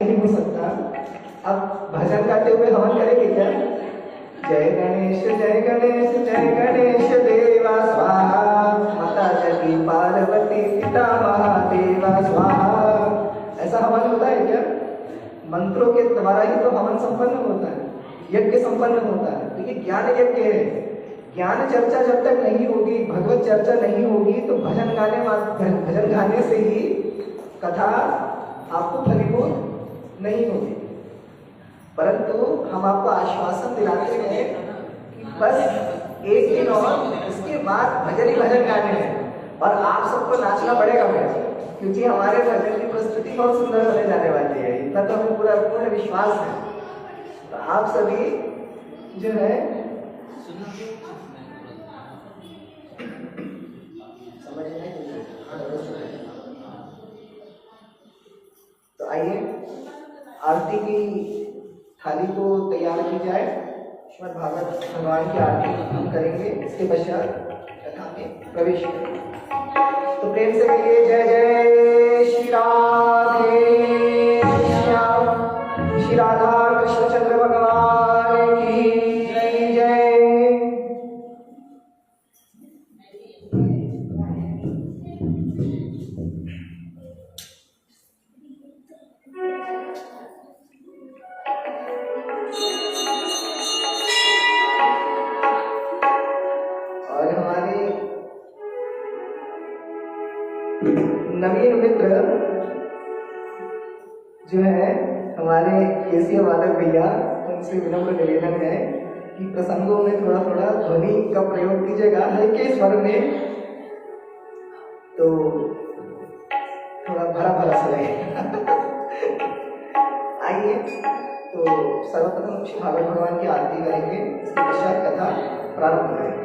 नहीं हो सकता। अब भजन गाते हुए हवन करेंगे क्या? जय गणेश जय गणेश जय गणेश देवा स्वाहा, माता जगी पार्वती पिता महादेवा स्वाहा। ऐसा हवन होता है क्या? मंत्रों के द्वारा ही तो हवन संपन्न होता है, यज्ञ संपन्न होता है। तो ये ज्ञान यज्ञ है। ज्ञान चर्चा जब तक नहीं होगी, भगवत चर्चा नहीं होगी, तो भजन गाने से ही कथा आपको फलीभूत नहीं होगी। परंतु हम आपको आश्वासन दिलाते हैं कि बस एक दिन और, इसके बाद भजन ही भजन गाने हैं और आप सबको नाचना पड़ेगा भैया, क्योंकि हमारे भजन की प्रस्तुति बहुत सुंदर होने जाने वाली है। इतना तो हमें पूरा पूर्ण विश्वास है। तो आप सभी जो है तो आइए आरती की थाली को तैयार की जाए। श्रीमद् भागवत भगवान की आरती हम करेंगे, इसके पश्चात कथा में प्रवेश करेंगे। तो प्रेम से कहिए जय जय श्री राधे श्याम, श्री राधा कृष्णचंद्र भगवान की जय जय। नवीन मित्र जो है हमारे केसीय वादक भैया, उनसे विनम्र निवेदन है कि प्रसंगों में थोड़ा थोड़ा ध्वनि का प्रयोग कीजिएगा, हल्के स्वर में, तो थोड़ा भरा भरा सा लगेगा। आइए तो सर्वप्रथम श्री भागवत भगवान की आरती करेंगे, इसके पश्चात कथा प्रारंभ करेंगे।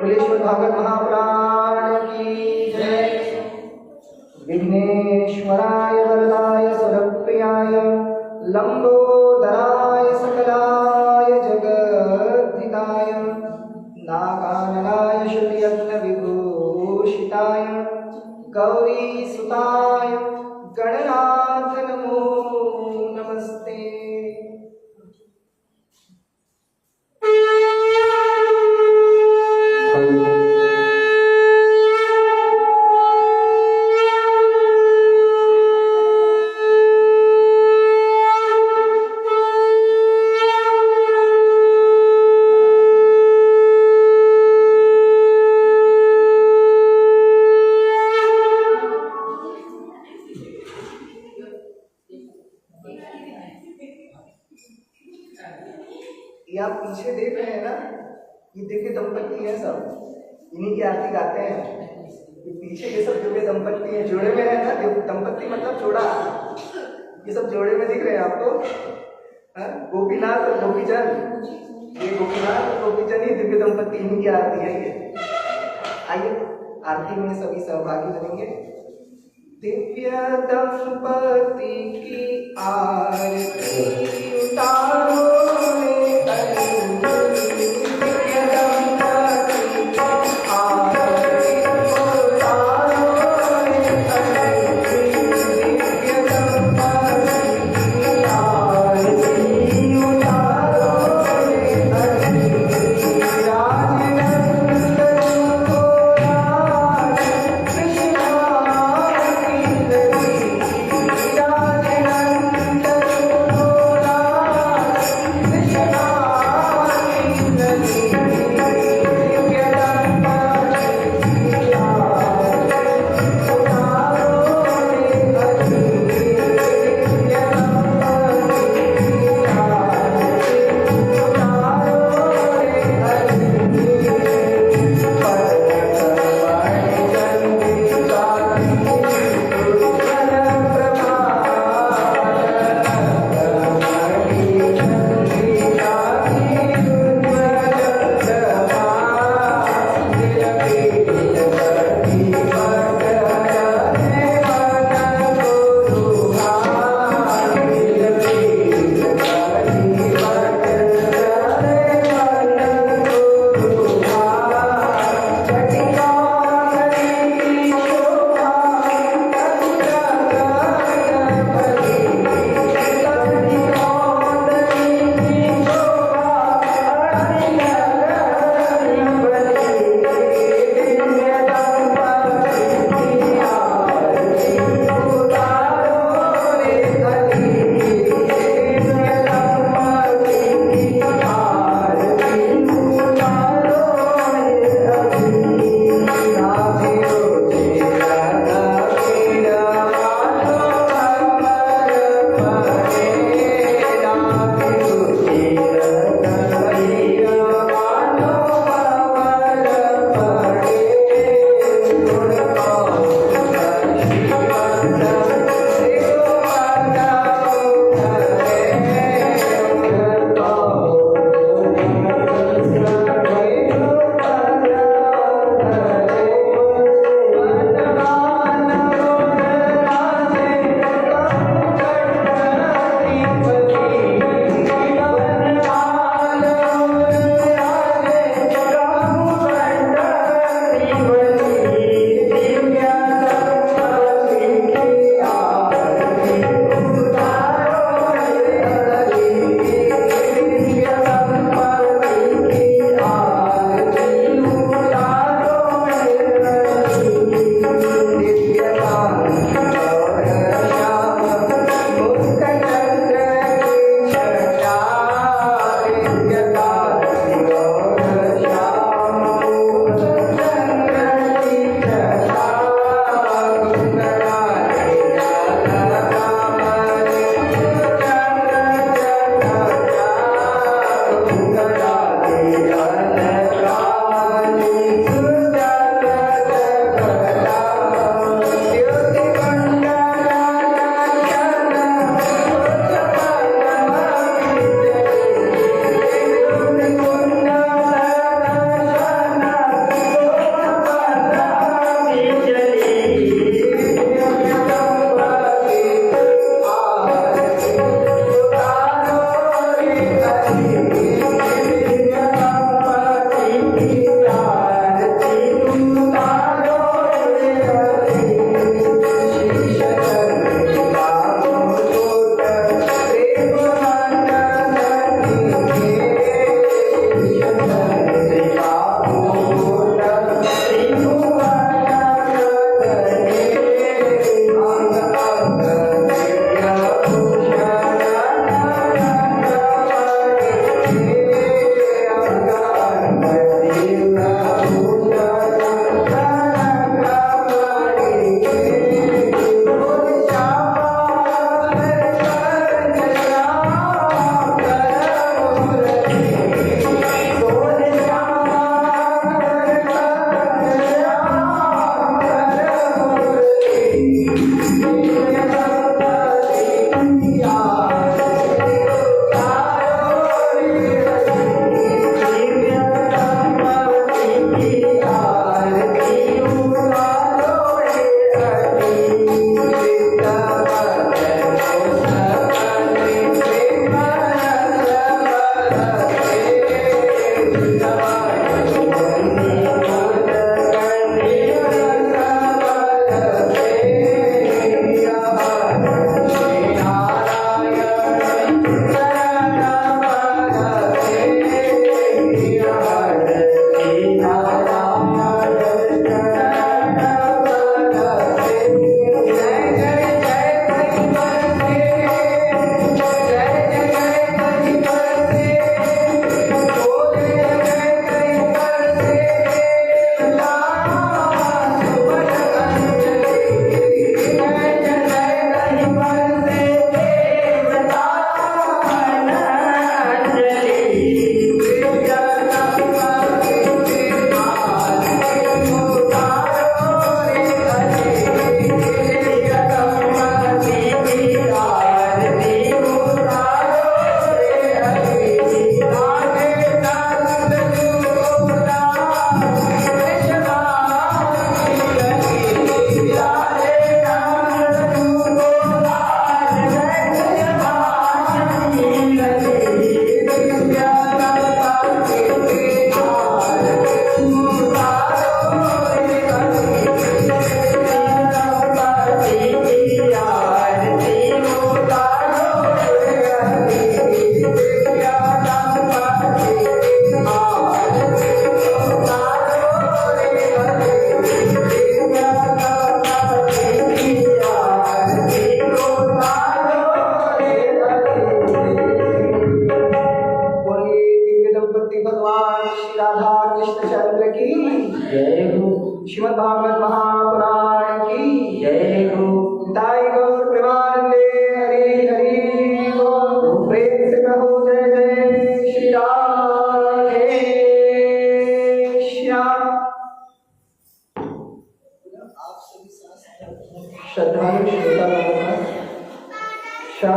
बोलिए श्रीमद् भागवत महापुराण की जय। विघ्नेश्वराय वरदाय सुरप्रियाय लंबोदराय सकलाय जगद्धिताय नागाननाय श्रुतियज्ञ विभूषिताय गौरीसुताय गणनाथ नमो नमस्ते। आप पीछे देख रहे हैं ना, ये दिव्य दंपत्ति है, सब इन्हीं की आरती गाते हैं। ये पीछे ये सब दिव्य दंपत्ति है, जोड़े में है ना, दंपत्ति मतलब जोड़ा। ये सब जोड़े में दिख रहे हैं आपको, गोपीनाथ और गोपीचंद। ये गोपीनाथ और गोपीचंद ही दिव्य दंपत्ति, इन्हीं की आरती है ये। आइए आरती में सभी सहभागी बनेंगे। दिव्य दंपत्ति की आरती उतारो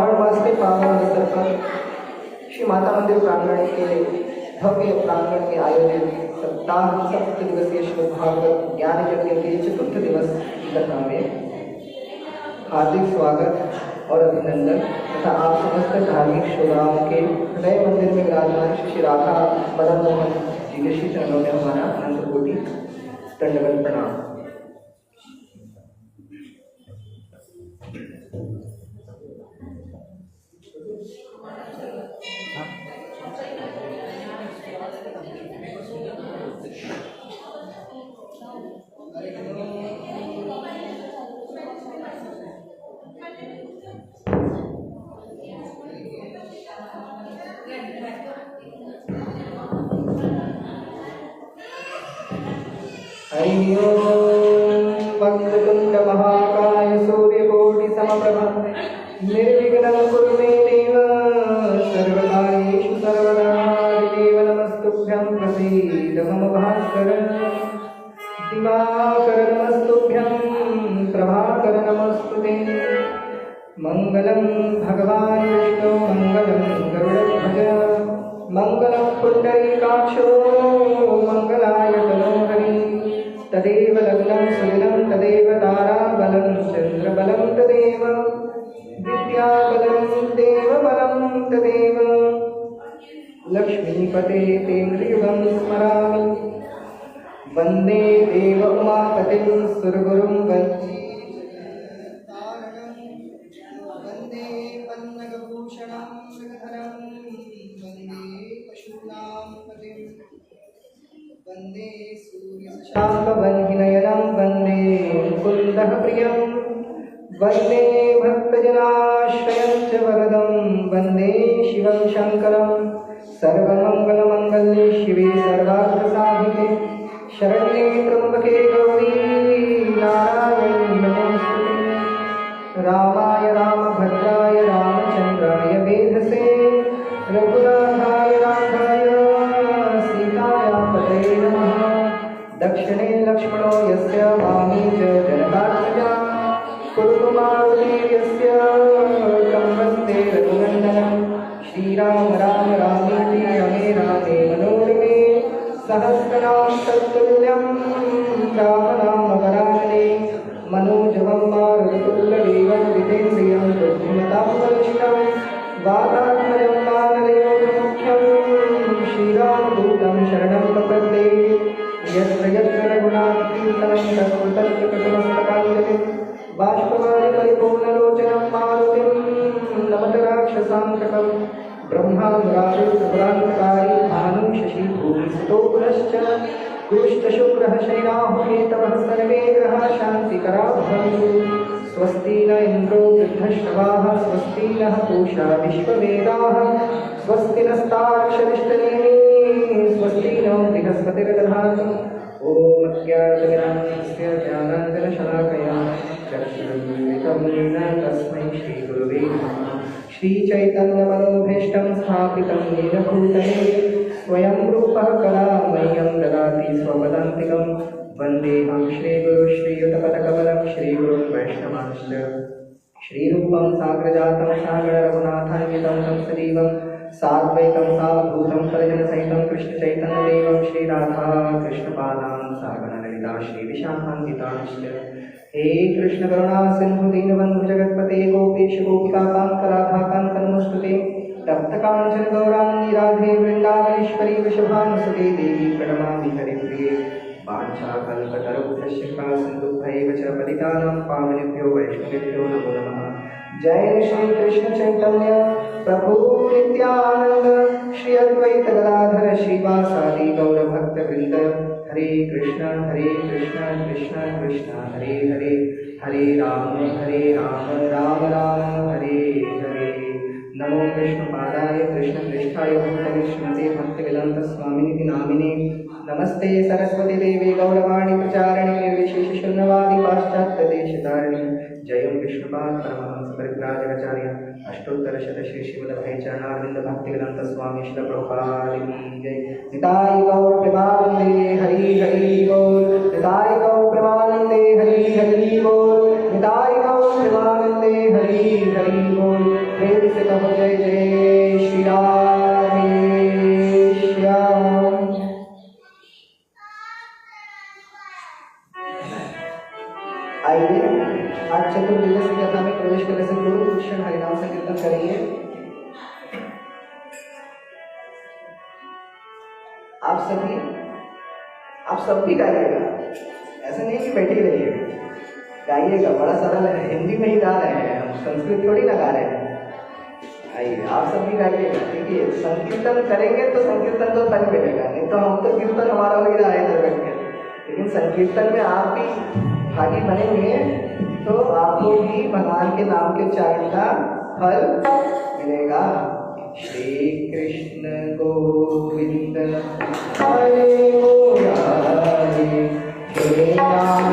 श्रावण मास के पावन अवसर पर श्री माता मंदिर प्रांगण के भव्य प्रांगण में आयोजित सप्ताह सप्त दिवसीय श्रीमद् भागवत ज्ञान यज्ञ के चतुर्थ दिवस की कथा में हार्दिक स्वागत और अभिनंदन तथा आप समस्त धार्मिक श्रोताओं के नए मंदिर में विराजमान श्री राधा मदन मोहन जी के श्री चरणों में हमारा अनंत कोटि दंडवत प्रणाम। हरि ओम वक्रतुंड महाकाय सूर्यकोटि समप्रभा निर्विघ्नं कुरु मे देव सर्वकार्येषु सर्वदा देव नमस्तुभ्यं प्रसीद मम भास्कर दिवाकर नमस्तुभ्यं प्रभाकर नमस्तुते मंगलं भगवान् विष्णु मंगलं गरुडध्वज मंगलं पुण्डरीकाक्षो मंगलाय तनोहरि तदेव लग्नं सुदिनं तदेव ताराबलं चन्द्रबलं तदेव विद्याबलं देवबलं तदेव लक्ष्मीपते तेन्द्रियुगं स्मरामि वन्दे देव उमापतिं सुरगुरुं वन्दे वन्दे पन्नगभूषणं मृगधरं वन्दे पशूनां पतिं वन्दे सूर्यशाम्बवह्निनयनं वन्दे मुकुन्दः प्रियं वन्दे भक्तजनाश्रयं च वरदं वन्दे शिवं शङ्करं सर्वमङ्गलमङ्गल्ये शिवे सर्वार्थसाधिके शरण्ये त्र्यम्बके गौरी नारायणी नमोस्तुते रामाय रामभद्राय रामचन्द्राय वेधसे रघुनाथाय राघवाय सीताया पतये नमः दक्षिणे लक्ष्मणो यस्य वामी च जनकात्मजा कुरुमारुतीर्यस्य तं वन्दे रघुनन्दनं श्रीराम राम रामेति रमे रामे मनोरमे सहस्रनाम तत्तुल्यं रामनामवरानने मनोजवं मारुततुल्यवेगं जितेन्द्रियं बुद्धिमतां वरिष्ठं वातात्मजं वानरयोगमुख्यं श्रीरामदूतं शरणं प्रपद्ये यत्र यत्र रघुनाथकीर्तनं तत्र तत्र कृतमस्तकाञ्जलिं बाष्पवारि परिपूर्णलोचनं मारुतिं नमत राक्षसान्तकं ब्रह्मानुरारुद्रपुरान्तकारी भानुं शशि भूमिसुतो पुनश्च कृष्णशुक्रः शनिराहुकेतवः सर्वे ग्रहाः शान्तिकरा भवन्तु स्वस्ति न इन्द्रो वृद्धश्रवाः स्वस्ति नः पूषा विश्ववेदाः स्वस्ति नस्तार्क्ष्यरिष्टनेमिः स्वस्ति नो बृहस्पतिर्दधातु ॐ अज्ञातविनाशस्य ज्ञानाञ्जनशलाकया चक्षुरुन्मिलितं येन तस्मै श्रीगुरुवे नमः श्रीचैतन्यमनोभीष्टं स्थापितं येन भूतले स्वयं रूपः कलामह्यं ददाति स्वपदान्तिकं वन्देऽहं श्रीगुरुं श्रीयुतपदकमलं श्रीगुरुं वैष्णवांश्च श्रीरूपं साग्रजातं सागररघुनाथान्वितं तं सजीवं साद्वैतं सावधूतं परिजनसहितं कृष्णचैतन्यदेवं श्रीराधा कृष्णपादां सागरललिता श्रीविशाखान्वितांश्च हे कृष्ण करुणा सिंधु दीनबंधु जगत्पते गोपेश गोपिकाकांत राधाकांत नमोस्तुते तप्त कांचन गौरांगी राधे वृंदावनेश्वरी वृषभानुसुते देवी प्रणमामि हरिप्रिये वाञ्छाकल्पतरुभ्यश्च कृपासिन्धुभ्यैव च पतितानां पावनेभ्यो वैष्णवेभ्यो नमो नमः। जय श्री कृष्ण चैतन्य प्रभु नित्यानंद श्री अद्वैत गदाधर श्रीवासादि गौर भक्त वृंद हरे कृष्ण कृष्ण कृष्ण हरे हरे हरे राम राम राम हरे हरे। नमो कृष्णपादाय कृष्णपृष्ठाय भूतले श्रीमते भक्तिवेदांत स्वामिनिति नामिने नमस्ते सरस्वती देवी गौरवाणी प्रचारिणे निर्विशेष शून्यवादी पाश्चात्य देशधारिणे जय विष्णुपाद परमहंस परिव्राजकाचार्य अष्टोत्तर शत श्री शिवदभय चरणारविंद भक्तिवेदांत स्वामी श्रील प्रभुपाद की जय। निताय गौर प्रेमानंदे हरि हरि बोल, निताय गौर प्रेमानंदे हरि हरि बोल, निताय गौर प्रेमानंदे हरि हरि बोल। प्रेम से कहो जय जय श्री राधे श्याम। आइए आज चतुर्दिवसीय कथा में प्रवेश करने से पूर्व कुछ क्षण हरिनाम संकीर्तन करेंगे। आप सब भी गाइएगा, ऐसा नहीं कि बैठे ही रहिएगा, गाइएगा। बड़ा सरल है, हिंदी में ही गा रहे हैं हम, संस्कृत थोड़ी ना गा रहे हैं। आइए आप सब भी गाइएगा। देखिए संकीर्तन करेंगे तो संकीर्तन तो फल मिलेगा, नहीं तो हम तो कीर्तन हमारा हो ही रहा है इधर बैठ के। लेकिन संकीर्तन में आप भी भागी बनेंगे तो आपको भी भगवान के नाम के उच्चारण का फल मिलेगा। श्री कृष्ण गोविंद हरे मुरारी, हे राम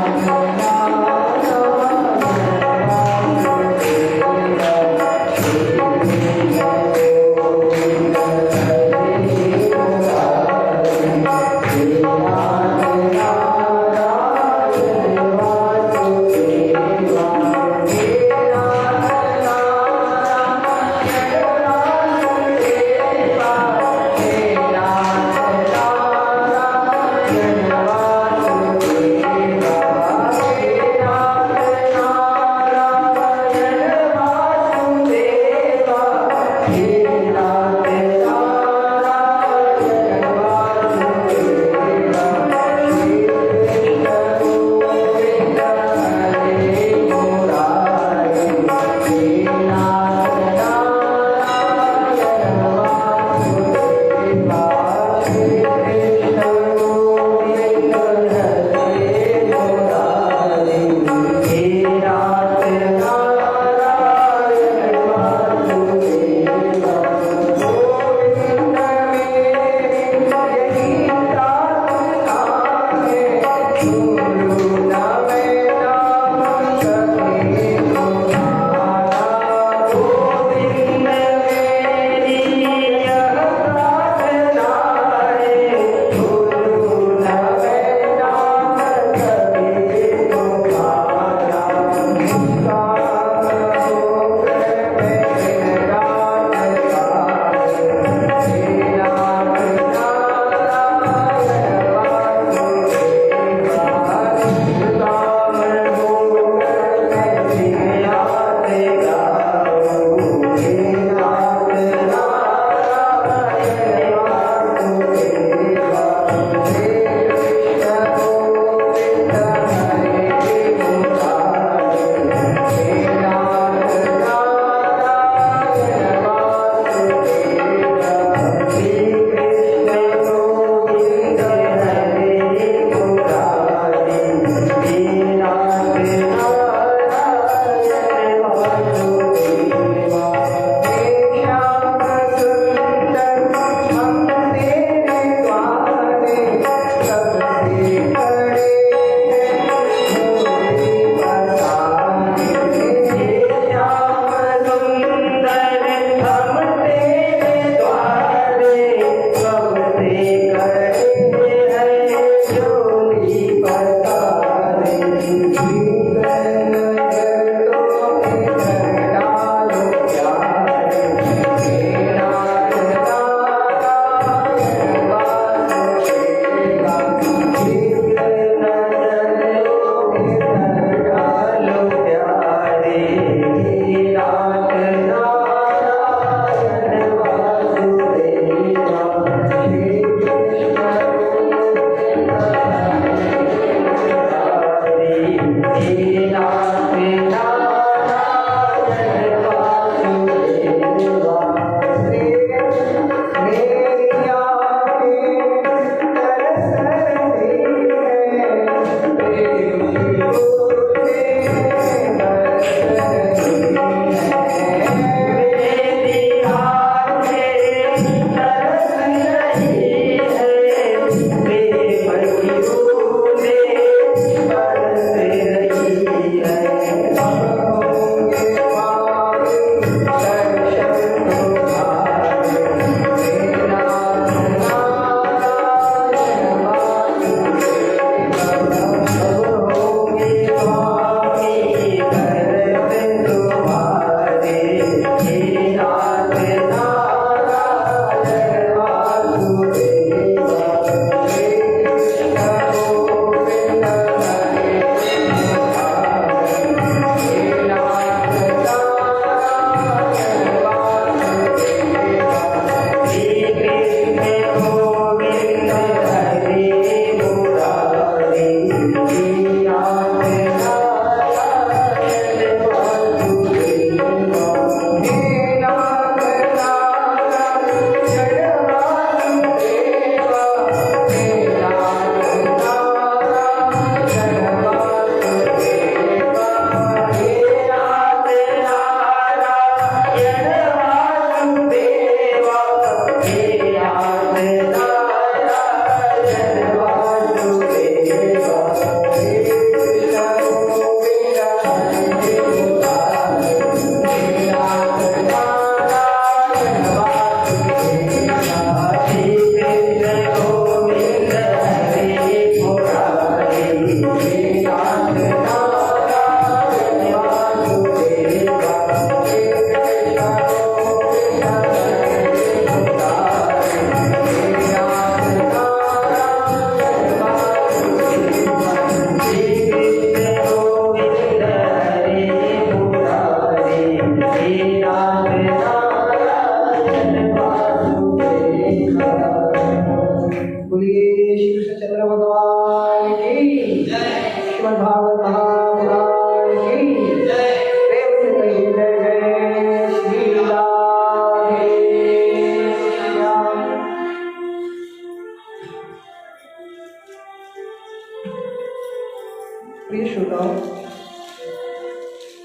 श्रोतागण,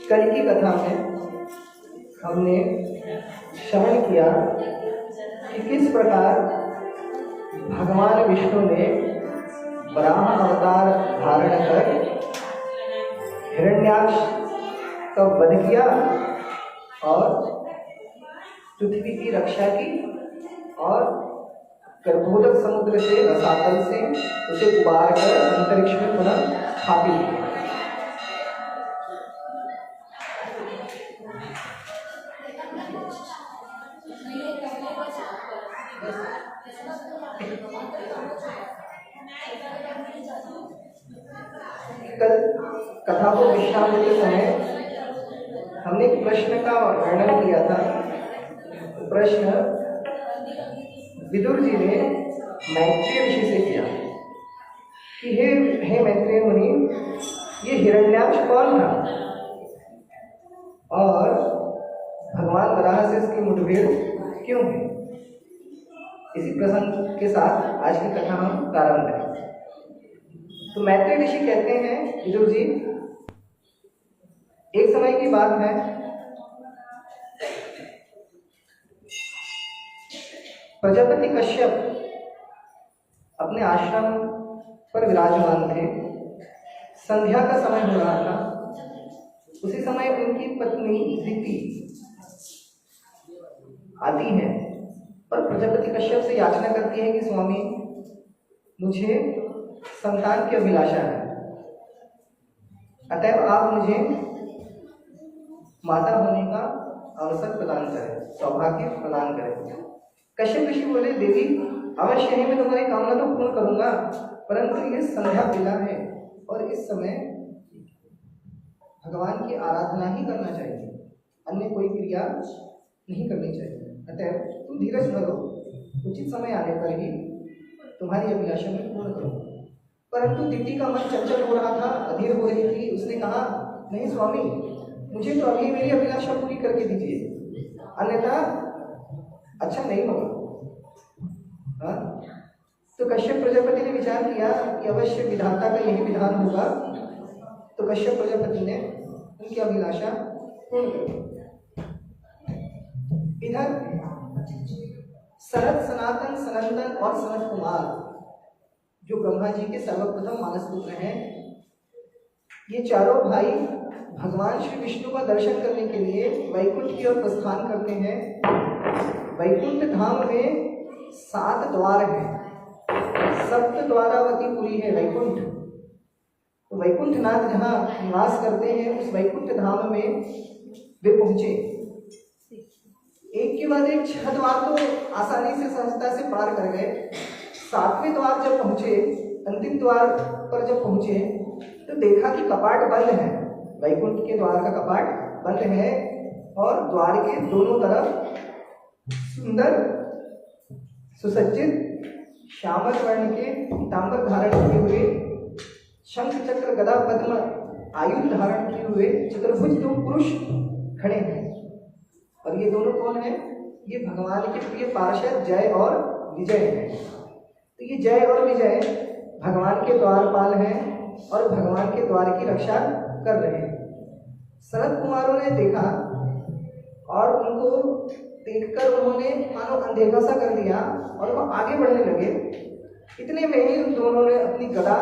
कल की कथा में हमने श्रवण किया कि किस प्रकार भगवान विष्णु ने वराह अवतार धारण कर हिरण्याक्ष का वध किया और पृथ्वी की रक्षा की और गर्भोदक समुद्र से रसातल से उसे उबार कर अंतरिक्ष में पुनः स्थापित किया। कल कथा को विश्राम देते समय हमने एक प्रश्न का वर्णन किया था। प्रश्न विदुर जी ने मैत्रेय ऋषि से किया कि हे मैत्रेय मुनि, ये हिरण्याक्ष कौन था और भगवान वराह से इसकी मुठभेड़ क्यों है। इसी प्रसंग के साथ आज की कथा हम प्रारंभ करें। तो मैत्रेय ऋषि कहते हैं, विदुर जी, एक समय की बात है, प्रजापति कश्यप अपने आश्रम पर विराजमान थे। संध्या का समय हो रहा था। उसी समय उनकी पत्नी दिति आती है और प्रजापति कश्यप से याचना करती है कि स्वामी, मुझे संतान की अभिलाषा है, अतएव आप मुझे माता होने का अवसर प्रदान करें, सौभाग्य प्रदान करें। कश्यप ऋषि बोले, देवी, अवश्य ही मैं तुम्हारी कामना तो पूर्ण करूंगा, परंतु ये संध्या बेला है और इस समय भगवान की आराधना ही करना चाहिए, अन्य कोई क्रिया नहीं करनी चाहिए। अतः तुम धीरज धरो, उचित समय आने पर ही तुम्हारी अभिलाषा में पूर्ण करूंगा। परंतु दिति का मन चंचल हो रहा था, अधीर हो रही थी। उसने कहा, नहीं स्वामी, मुझे तो अभी मेरी अभिलाषा पूरी करके दीजिए, अन्यथा अच्छा नहीं होगा। तो कश्यप प्रजापति ने विचार किया कि अवश्य विधाता का यही विधान होगा। तो कश्यप प्रजापति ने उनकी अभिलाषा पूर्ण कर दी। इधर शरद, सनातन, सनंदन और सनत कुमार, जो ब्रह्मा जी के सर्वप्रथम मानस पुत्र हैं, ये चारों भाई भगवान श्री विष्णु का दर्शन करने के लिए वैकुंठ की ओर प्रस्थान करते हैं। वैकुंठ धाम में 7 द्वार हैं, 7 द्वारावती पुरी है वैकुंठ। तो वैकुंठनाथ जहाँ निवास करते हैं, उस वैकुंठ धाम में वे पहुंचे। एक के बाद एक 6 द्वार तो आसानी से, सहजता से पार कर गए। 7वें द्वार जब पहुंचे, अंतिम द्वार पर जब पहुंचे, तो देखा कि कपाट बंद है। वैकुंठ के द्वार का कपाट बंद है और द्वार के दोनों तरफ सुंदर सुसज्जित श्यामल वर्ण के पीतांबर धारण किए हुए, शंख चक्र गदा पद्म आयुध धारण किए हुए चतुर्भुज 2 पुरुष खड़े हैं। और ये दोनों कौन हैं? ये भगवान के प्रिय पार्षद जय और विजय हैं। तो ये जय और विजय भगवान के द्वारपाल हैं और भगवान के द्वार की रक्षा कर रहे हैं। शरद कुमारों ने देखा और उनको देखकर उन्होंने मानो अनदेखा सा कर दिया और वो आगे बढ़ने लगे। इतने में ही उन दोनों ने अपनी गदा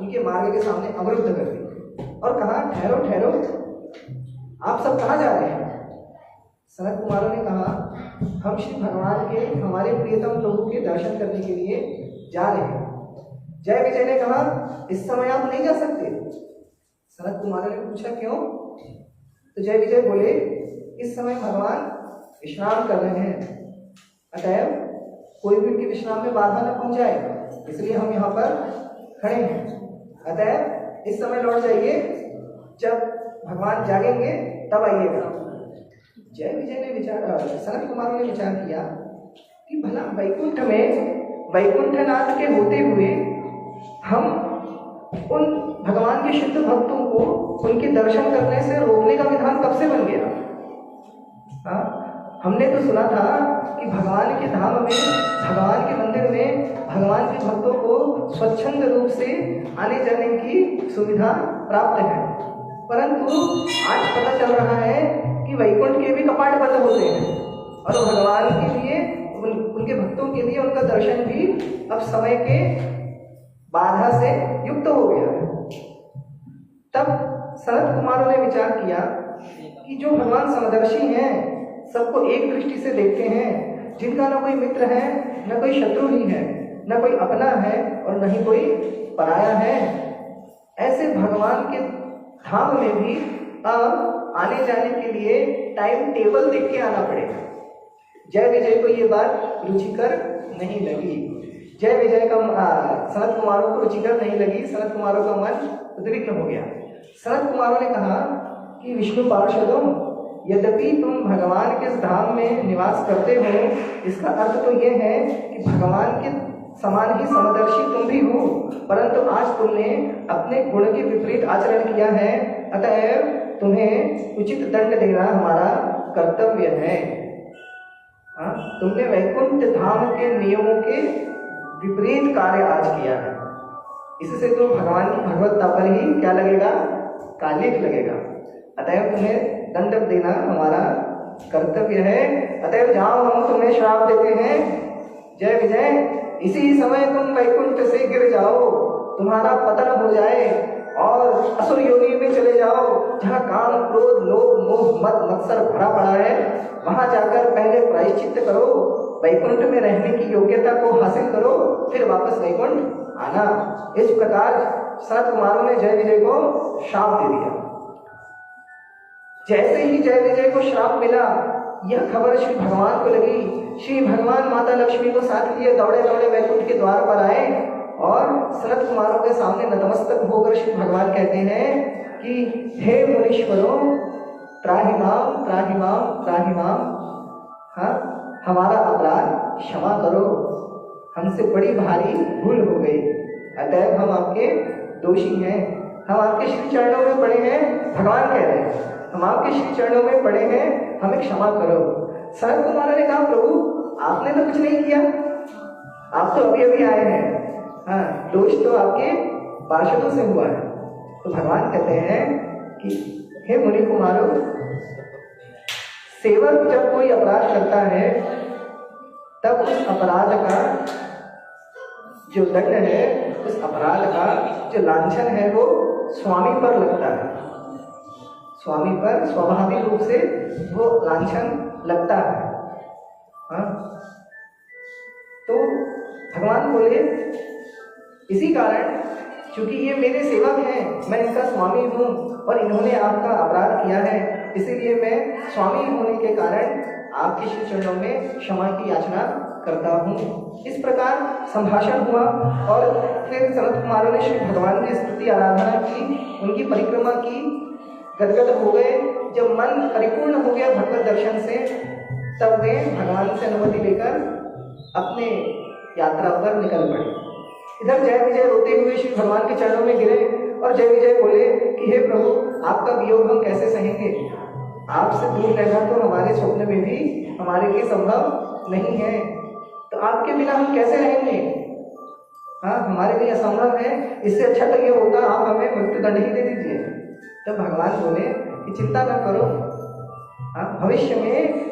उनके मार्ग के सामने अवरुद्ध कर दी और कहा, ठहरो ठहरो, आप सब कहाँ जा रहे हैं? शरद कुमारों ने कहा, हम श्री भगवान के हमारे प्रियतम प्रभु के दर्शन करने के लिए जा रहे हैं। जय विजय ने कहा, इस समय आप नहीं जा सकते। शरद कुमारों ने पूछा, क्यों? तो जय विजय बोले, इस समय भगवान विश्राम कर रहे हैं, अतएव कोई भी उनके विश्राम में बाधा न पहुंचाए, इसलिए हम यहाँ पर खड़े हैं। अतएव इस समय लौट जाइए, जब भगवान जागेंगे तब आइएगा। जय विजय ने शरद कुमारों ने विचार किया कि भला वैकुंठ में वैकुंठनाथ के होते हुए हम उन भगवान के शुद्ध भक्तों को उनके दर्शन करने से रोकने का विधान कब से बन गया? हमने तो सुना था कि भगवान के धाम में, भगवान के मंदिर में भगवान के भक्तों को स्वच्छंद रूप से आने जाने की सुविधा प्राप्त है, परंतु आज पता चल रहा है कि वैकुंठ के भी कपाट बंद होते हैं और भगवान के लिए, उनके भक्तों के लिए उनका दर्शन भी अब समय के बाधा से युक्त हो गया है। तब सनत कुमारों ने विचार किया कि जो भगवान समदर्शी हैं, सबको एक दृष्टि से देखते हैं, जिनका न कोई मित्र है, न कोई शत्रु ही है, न कोई अपना है और न ही कोई पराया है, ऐसे भगवान के धाम में भी अब आने जाने के लिए टाइम टेबल देख के आना पड़ेगा। जय विजय को ये बात रुचिकर नहीं लगी। जय विजय का सनत कुमारों को रुचिकर नहीं लगी। सनत कुमारों का मन उद्विग्न हो गया। सनत कुमारों ने कहा कि विष्णु पार्षदों, यद्यपि तुम भगवान के इस धाम में निवास करते हो, इसका अर्थ तो ये है कि भगवान के समान ही समदर्शी तुम भी हो, परंतु आज तुमने अपने गुण के विपरीत आचरण किया है, अतएव तुम्हें उचित दंड देना हमारा कर्तव्य है। तुमने वैकुंठ धाम के नियमों के विपरीत कार्य आज किया है, इससे तो भगवान की भगवत्ता पर ही क्या लगेगा, कालिक लगेगा, अतएव तुम्हें दंड देना हमारा कर्तव्य है। अतएव जाओ, हम तुम्हें श्राप देते हैं। जय विजय, इसी समय तुम वैकुंठ से गिर जाओ, तुम्हारा पतन हो जाए और असुर योनि में चले जाओ, जहाँ काम क्रोध लोभ मोह मद मत्सर भरा पड़ा है, वहां जाकर पहले प्रायश्चित्त करो, वैकुंठ में रहने की योग्यता को हासिल करो, फिर वापस वैकुंठ आना। इस प्रकार सनत कुमारों ने जय विजय को श्राप दे दिया। जैसे ही जय विजय को श्राप मिला, यह खबर श्री भगवान को लगी। श्री भगवान माता लक्ष्मी को साथ लिए दौड़े दौड़े वैकुंठ के द्वार पर आए और सनत कुमारों के सामने नतमस्तक होकर श्री भगवान कहते हैं कि हे मुनीश्वरों, त्राहि माम त्राहि माम त्राहि माम, हाँ, हमारा अपराध क्षमा करो, हमसे बड़ी भारी भूल हो गई, अतएव हम आपके दोषी हैं, हम आपके श्री चरणों में पड़े हैं। भगवान कह रहे हैं हम आपके श्री चरणों में पड़े हैं, हमें क्षमा करो। सनत कुमार ने कहा प्रभु, आपने तो कुछ नहीं किया, आप तो अभी अभी आए हैं, हाँ, दोष तो आपके पार्षदों से हुआ है। तो भगवान कहते हैं कि हे मुनि कुमारों, सेवक जब कोई अपराध करता है तब उस अपराध का जो दंड है, उस अपराध का जो लांछन है, वो स्वामी पर लगता है। स्वामी पर स्वाभाविक रूप से वो लांछन लगता है। हाँ? तो भगवान बोले, इसी कारण क्योंकि ये मेरे सेवक हैं, मैं इनका स्वामी हूँ और इन्होंने आपका अपराध किया है, इसीलिए मैं स्वामी होने के कारण आपके श्री चरणों में क्षमा की याचना करता हूँ। इस प्रकार संभाषण हुआ और फिर सनत कुमारों ने श्री भगवान की स्तुति आराधना की, उनकी परिक्रमा की, गदगद हो गए। जब मन परिपूर्ण हो गया भगवत दर्शन से, तब वे भगवान से अनुमति लेकर अपने यात्रा पर निकल पड़े। इधर जय विजय रोते हुए श्री भगवान के चरणों में गिरे और जय विजय बोले कि हे प्रभु, आपका वियोग हम कैसे सहेंगे, आपसे दूर रहना तो हमारे स्वप्न में भी हमारे लिए संभव नहीं है, तो आपके बिना हम कैसे रहेंगे, हाँ, हमारे लिए असंभव है, इससे अच्छा तो ये होता आप हमें मृत्यु दंड ही दे दीजिए। तब भगवान बोले कि चिंता न करो, हाँ, भविष्य में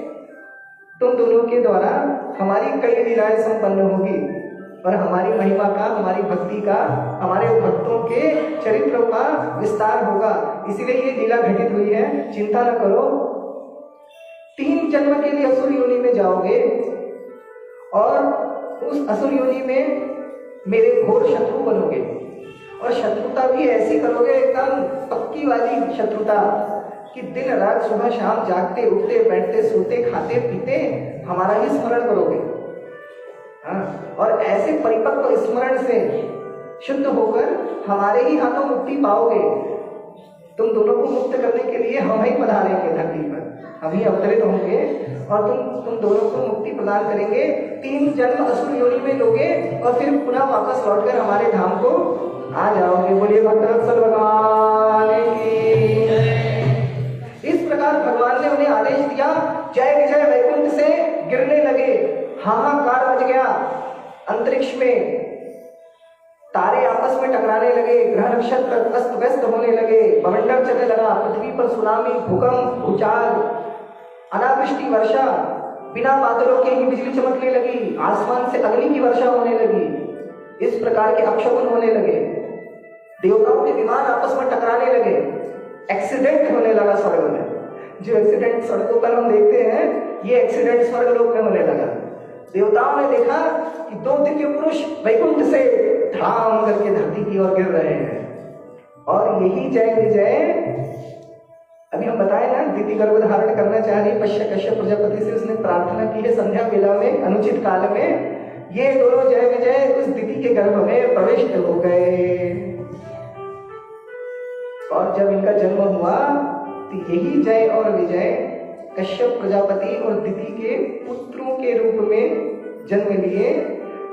तुम दोनों के द्वारा हमारी कई लीलाएं संपन्न होगी और हमारी महिमा का, हमारी भक्ति का, हमारे भक्तों के चरित्रों का विस्तार होगा, इसीलिए ये लीला घटित हुई है, चिंता न करो। 3 जन्म के लिए असुर योनि में जाओगे और उस असुर योनि में मेरे घोर शत्रु बनोगे और शत्रुता भी ऐसी करोगे, एकदम पक्की वाली शत्रुता, कि दिन रात सुबह शाम जागते उठते बैठते सोते खाते पीते हमारा ही स्मरण करोगे, हाँ, और ऐसे परिपक्व स्मरण से शुद्ध होकर हमारे ही हाथों मुक्ति पाओगे। तुम दोनों को मुक्त करने के लिए हम ही पधारेंगे धरती पर, हम ही अवतरित होंगे और तुम दोनों को मुक्ति प्रदान करेंगे। 3 जन्म असुर योनि में लोगे और फिर पुनः वापस लौटकर हमारे धाम को आ जाओगे। बोलिए भक्तवत्सल भगवान की। इस प्रकार भगवान ने उन्हें आदेश दिया, जय विजय वैकुंठ से गिरने लगे, हाहाकार मच गया, अंतरिक्ष में तारे आपस में टकराने लगे, ग्रह नक्षत्र अस्त व्यस्त होने लगे, बवंडर चलने लगा, पृथ्वी पर सुनामी, भूकंप, भूचाल, अनावृष्टि, वर्षा, बिना बादलों के ही बिजली चमकने लगी, आसमान से अग्नि की वर्षा होने लगी, इस प्रकार के अपशकुन होने लगे, देवताओं के विमान आपस में टकराने लगे, एक्सीडेंट होने लगा स्वर्ग में। जो एक्सीडेंट सड़कों पर हम देखते हैं, ये एक्सीडेंट स्वर्ग लोक में होने लगा। देवताओं ने देखा कि दो दिव्य पुरुष वैकुंठ से धड़ाम करके धरती की ओर गिर रहे हैं, और यही जय विजय अभी हम बताए ना, दीति गर्भ धारण करना चाह रही कश्यप प्रजापति से उसने प्रार्थना की है संध्या वेला में, अनुचित काल में। ये दोनों जय विजय उस दीति के गर्भ में प्रविष्ट हो गए, और जब इनका जन्म हुआ तो यही जय और विजय कश्यप प्रजापति और दीति के पुत्रों के रूप में जन्म लिए।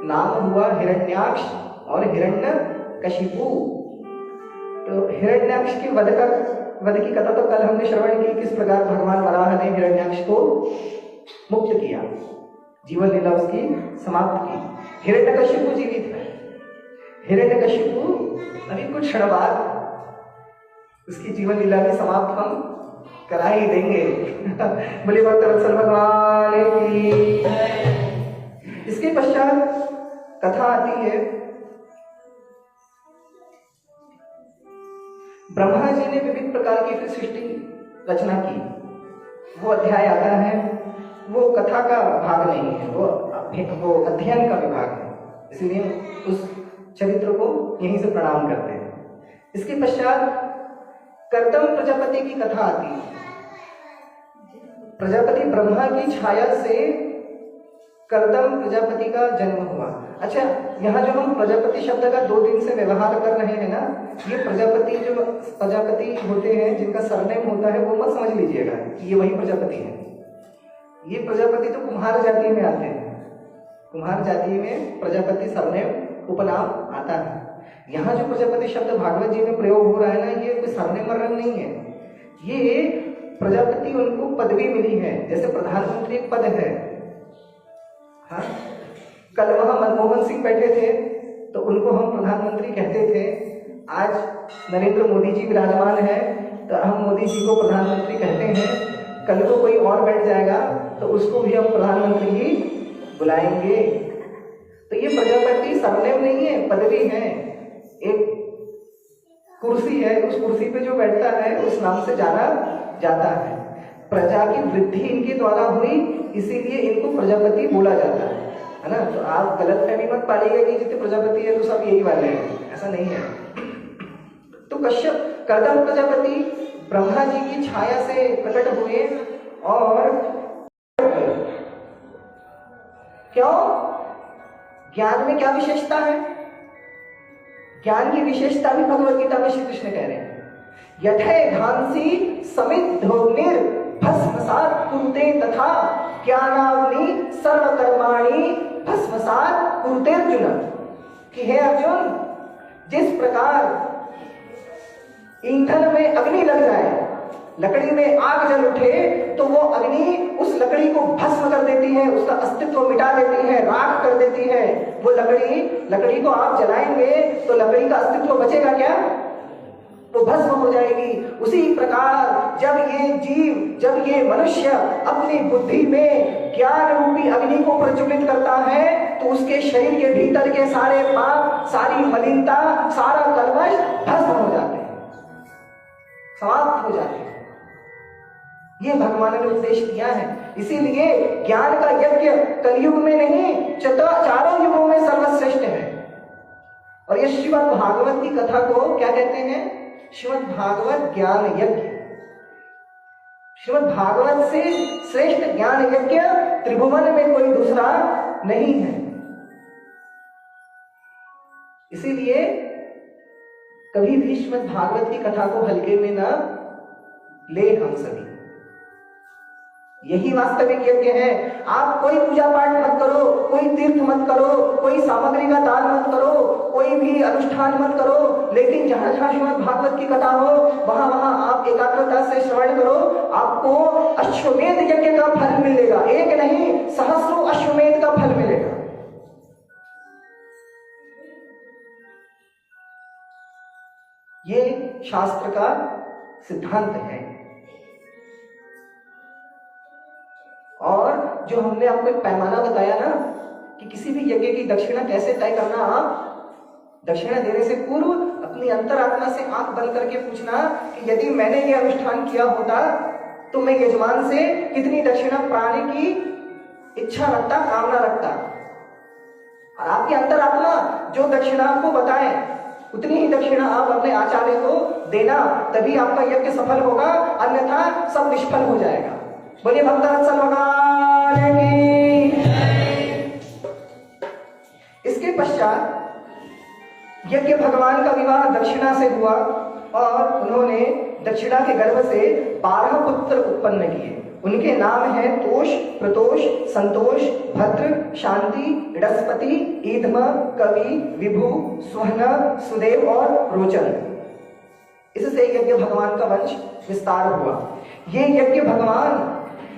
नाम हुआ हिरण्याक्ष और हिरण्यकशिपु। तो हिरण्याक्ष के वध की कथा तो कल हमने श्रवण की, किस प्रकार भगवान वराह ने हिरण्याक्ष को मुक्त किया, जीवन लीला उसकी समाप्त की। हिरण्यकशिपु जीवित है। हिरण्यकशिपु अभी कुछ क्षण बाद उसकी जीवन लीला भी समाप्त हम करा ही देंगे। बोले भक्तवत्सल भगवान की। इसके पश्चात कथा आती है, ब्रह्मा जी ने विविध प्रकार की सृष्टि रचना की। वो अध्याय आता है, वो कथा का भाग नहीं है, वो अध्ययन का विभाग है, इसलिए उस चरित्र को यहीं से प्रणाम करते हैं। इसके पश्चात कर्दम प्रजापति की कथा आती है। प्रजापति ब्रह्मा की छाया से कर्दम प्रजापति का जन्म हुआ। अच्छा, यहाँ जो हम प्रजापति शब्द का 2 दिन से व्यवहार कर रहे हैं ना, ये प्रजापति होते हैं जिनका सरनेम होता है, वो मत समझ लीजिएगा कि ये वही प्रजापति है। ये प्रजापति तो कुम्हार जाति में आते हैं। कुम्हार जाति में प्रजापति सरनेम उपनाम आता है। यहाँ जो प्रजापति शब्द भागवत जी में प्रयोग हो रहा है ना, ये कोई सरनेम मर्नेम नहीं है। ये प्रजापति उनको पदवी मिली है, जैसे प्रधानमंत्री एक पद है। हाँ, कल वहां मनमोहन सिंह बैठे थे तो उनको हम प्रधानमंत्री कहते थे। आज नरेंद्र मोदी जी विराजमान है तो हम मोदी जी को प्रधानमंत्री कहते हैं। कल को कोई और बैठ जाएगा तो उसको भी हम प्रधानमंत्री ही बुलाएंगे। तो ये प्रजापति सरनेम नहीं है, पदवी है, एक कुर्सी है। उस कुर्सी पे जो बैठता है उस नाम से जाना जाता है। प्रजा की वृद्धि इनके द्वारा हुई, इसीलिए इनको प्रजापति बोला जाता है ना। तो आप गलत फहमी मत पालिएगा कि जितने प्रजापति है तो सब यही वाले हैं, ऐसा नहीं है। तो कश्यप कर्दम प्रजापति ब्रह्मा जी की छाया से प्रकट हुए, और क्यों? ज्ञान में क्या विशेषता है? ज्ञान की विशेषता भी भगवत गीता में श्री कृष्ण कह रहे हैं। यथे घांसी समिद्धोग्निर भस्मसात् कुरुते तथा ज्ञानाग्नि सर्वकर्माणि भस्मसात् कुरुते अर्जुन। कि हे अर्जुन, जिस प्रकार ईंधन में अग्नि लग जाए, लकड़ी में आग जल उठे तो वो अग्नि उस लकड़ी को भस्म कर देती है, उसका अस्तित्व मिटा देती है, राख कर देती है। वो लकड़ी को आप जलाएंगे तो लकड़ी का अस्तित्व बचेगा क्या? वो भस्म हो जाएगी। उसी प्रकार जब ये मनुष्य अपनी बुद्धि में ज्ञान रूपी अग्नि को प्रज्वलित करता है तो उसके शरीर के भीतर के सारे पाप, सारी मलिनता, सारा कलमश भस्म हो जाते हैं, समाप्त हो जाते हैं। ये भगवान ने उपदेश दिया है। इसीलिए ज्ञान का यज्ञ कलयुग में नहीं, चारों युगों में सर्वश्रेष्ठ है। और ये श्रीमद् भागवत की कथा को क्या कहते हैं? श्रीमद् भागवत ज्ञान यज्ञ। श्रीमद् भागवत से श्रेष्ठ ज्ञान यज्ञ त्रिभुवन में कोई दूसरा नहीं है। इसीलिए कभी भी श्रीमद् भागवत की कथा को हल्के में न ले हम सभी। यही वास्तविक यज्ञ है। आप कोई पूजा पाठ मत करो, कोई तीर्थ मत करो, कोई सामग्री का दान मत करो, कोई भी अनुष्ठान मत करो, लेकिन जहां जहां श्रीमद् भागवत की कथा हो वहां वहां आप एकाग्रता से श्रवण करो। आपको अश्वमेध यज्ञ का फल मिलेगा, एक नहीं सहस्रों अश्वमेध का फल मिलेगा। ये शास्त्र का सिद्धांत है। और जो हमने आपको एक पैमाना बताया ना कि किसी भी यज्ञ की दक्षिणा कैसे तय करना, आप दक्षिणा देने से पूर्व अपनी अंतरात्मा से आंख बंद करके पूछना कि यदि मैंने ये अनुष्ठान किया होता तो मैं यजमान से कितनी दक्षिणा पाने की इच्छा रखता, कामना रखता। और आपकी अंतरात्मा जो दक्षिणा आपको बताए उतनी ही दक्षिणा आप अपने आचार्य को देना, तभी आपका यज्ञ सफल होगा, अन्यथा सब निष्फल हो जाएगा। बोलिए भक्तवत्सल भगवान की। इसके पश्चात यज्ञ भगवान का विवाह दक्षिणा से हुआ और उन्होंने दक्षिणा के गर्भ से 12 पुत्र उत्पन्न किए। उनके नाम हैं तोष, प्रतोष, संतोष, भद्र, शांति, इडस्पति, ईधम, कवि, विभु, स्वहन, सुदेव और रोचन। इससे यज्ञ भगवान का वंश विस्तार हुआ। ये यज्ञ भगवान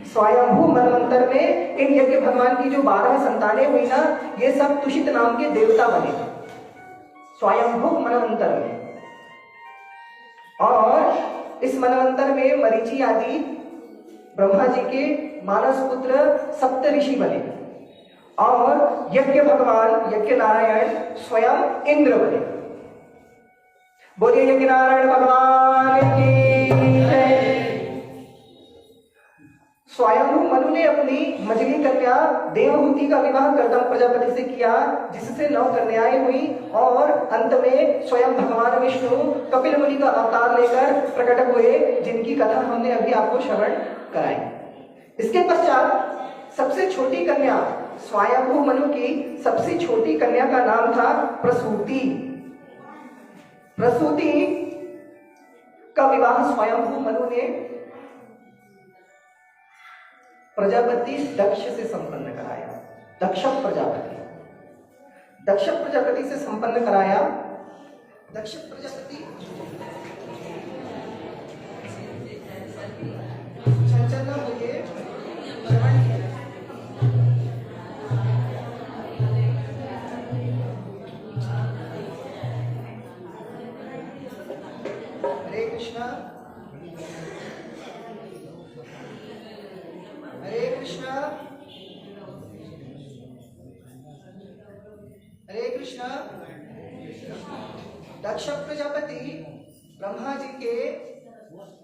स्वयंभू मनवंतर में इन यज्ञ भगवान की जो 12 संतानें हुई ना, ये सब तुषित नाम के देवता बने स्वयंभू मनवंतर में। और इस मनवंतर में मरीचि आदि ब्रह्मा जी के मानस पुत्र सप्त ऋषि बने और यज्ञ भगवान यज्ञ नारायण स्वयं इंद्र बने। बोलिए यज्ञ नारायण भगवान की जय। स्वयंभू मनु ने अपनी मझली कन्या देवहूति का विवाह कर्दम प्रजापति से किया, जिससे 9 कन्याएं हुई और अंत में स्वयं भगवान विष्णु कपिल मुनि का अवतार लेकर प्रकट हुए, जिनकी कथा हमने अभी आपको श्रवण कराई। इसके पश्चात सबसे छोटी कन्या स्वयंभू मनु की सबसे छोटी कन्या का नाम था प्रसूति। प्रसूति का विवाह स्वयंभू मनु ने प्रजापति दक्ष से संपन्न कराया। दक्ष प्रजापति से संपन्न कराया। दक्ष प्रजापति चंचलना बोलिए हरे कृष्णा हरे कृष्णा हरे कृष्णा। दक्ष प्रजापति ब्रह्मा जी के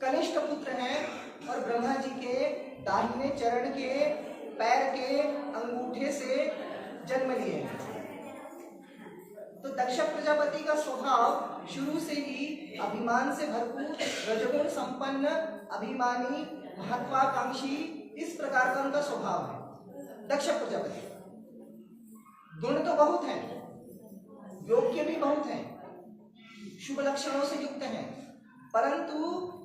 कनिष्ठ पुत्र हैं और ब्रह्मा जी के दाहिने चरण के पैर के अंगूठे से जन्म लिए हैं। तो दक्ष प्रजापति का स्वभाव शुरू से ही अभिमान से भरपूर, रजोगुण संपन्न, अभिमानी, महत्वाकांक्षी, इस प्रकार का उनका स्वभाव है। दक्ष प्रजापति गुण तो बहुत हैं, योग्य भी बहुत हैं, शुभ लक्षणों से युक्त हैं, परंतु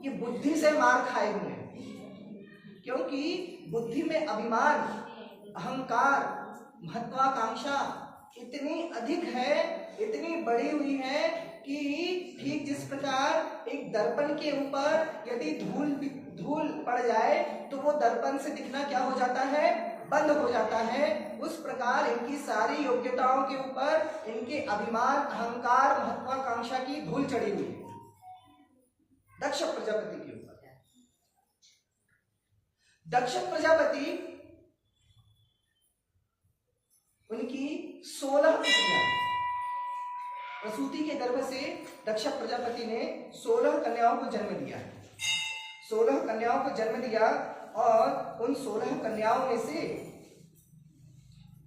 ये बुद्धि से मार खाए हुए हैं। क्योंकि बुद्धि में अभिमान, अहंकार, महत्वाकांक्षा इतनी अधिक है, इतनी बढ़ी हुई है कि ठीक जिस प्रकार एक दर्पण के ऊपर यदि धूल पड़ जाए तो वो दर्पण से दिखना क्या हो जाता है, बंद हो जाता है। उस प्रकार इनकी सारी योग्यताओं के ऊपर इनके अभिमान, अहंकार, महत्वाकांक्षा की धूल चढ़ी हुई है दक्ष प्रजापति के ऊपर। दक्ष प्रजापति उनकी 16 पुत्रियां, प्रसूति के गर्भ से दक्ष प्रजापति ने 16 कन्याओं को जन्म दिया। 16 कन्याओं को जन्म दिया और उन 16 कन्याओं में से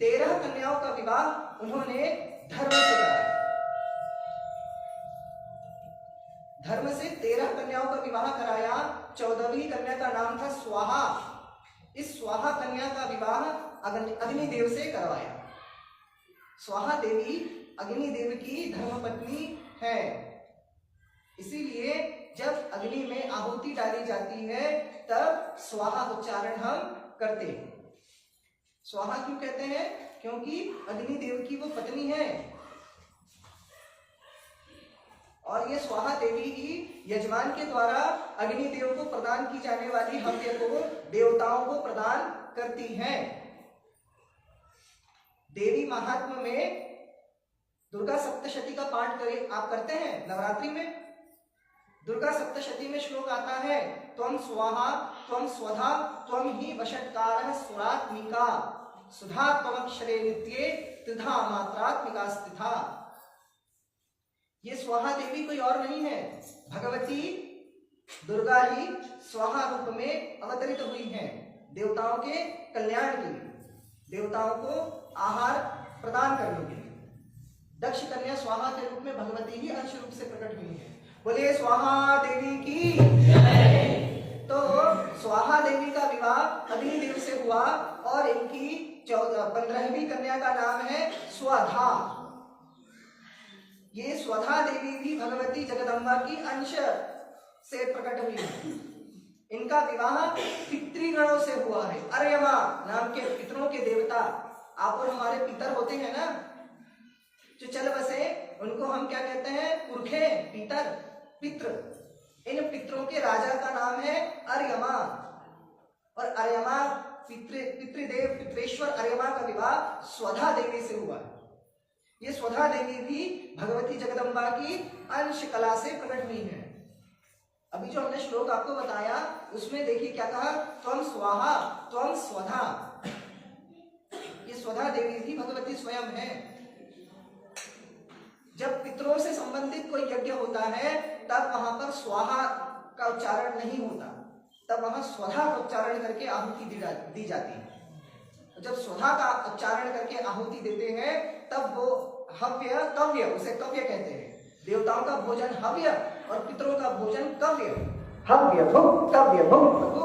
13 कन्याओं का विवाह उन्होंने धर्म से कराया। धर्म से 13 कन्याओं का विवाह कराया। 14वीं कन्या का नाम था स्वाहा। इस स्वाहा कन्या का विवाह अग्निदेव से करवाया। स्वाहा देवी अग्निदेव की धर्मपत्नी है, इसीलिए जब अग्नि में आहुति डाली जाती है तब स्वाहा उच्चारण हम करते हैं। स्वाहा क्यों कहते हैं? क्योंकि अग्निदेव की वो पत्नी है और ये स्वाहा देवी ही यजमान के द्वारा अग्निदेव को प्रदान की जाने वाली हव्य को देवताओं को प्रदान करती है। देवी महात्म्य में दुर्गा सप्तशती का पाठ करें आप करते हैं नवरात्रि में। दुर्गा सप्तशती में श्लोक आता है, त्वं स्वाहा त्वं स्वधा त्वं ही वषट्कारः सुरात्मिका सुधा त्वमक्षरे नित्ये त्रिधा मात्रात्मिका स्थिता। ये स्वाहा देवी कोई और नहीं है, भगवती दुर्गा ही स्वाहा रूप में अवतरित हुई है देवताओं के कल्याण के लिए, देवताओं को आहार प्रदान करने के लिए। दक्ष कन्या स्वाहा के रूप में भगवती ही अंश रूप से प्रकट हुई है। बोले स्वाहा देवी की जय। तो स्वाहा देवी का विवाह अग्निदेव से हुआ और इनकी 15वीं कन्या का नाम है स्वधा। ये स्वधा देवी भी भगवती जगदम्बा की अंश से प्रकट हुई है। इनका विवाह पितृगणों से हुआ है। अर्यमा नाम के पितरों के देवता, आप और हमारे पितर होते हैं ना जो चल बसे, उनको हम क्या कहते हैं? पुरखे, पितर, पितृ। इन पितरों के राजा का नाम है अर्यमा और अर्यमा पितृदेव पितरेश्वर अर्यमा का विवाह स्वधा देवी से हुआ है। ये स्वधा देवी भी भगवती जगदम्बा की अंश कला से प्रकट हुई है। अभी जो हमने श्लोक आपको बताया उसमें देखिए क्या कहा, त्वं स्वाहा त्वं स्वधा। ये स्वधा देवी भी भगवती स्वयं है। जब पितरों से संबंधित कोई यज्ञ होता है तब वहां पर स्वाहा का उच्चारण नहीं होता, तब वहां स्वधा का उच्चारण करके आहुति दी जाती है। जब स्वधा का उच्चारण करके आहुति देते हैं तब वो हव्य कव्य, उसे कव्य कहते हैं। देवताओं का भोजन हव्य और पितरों का भोजन कव्य। हव्य भुक् कव्य भुक् प्रभु।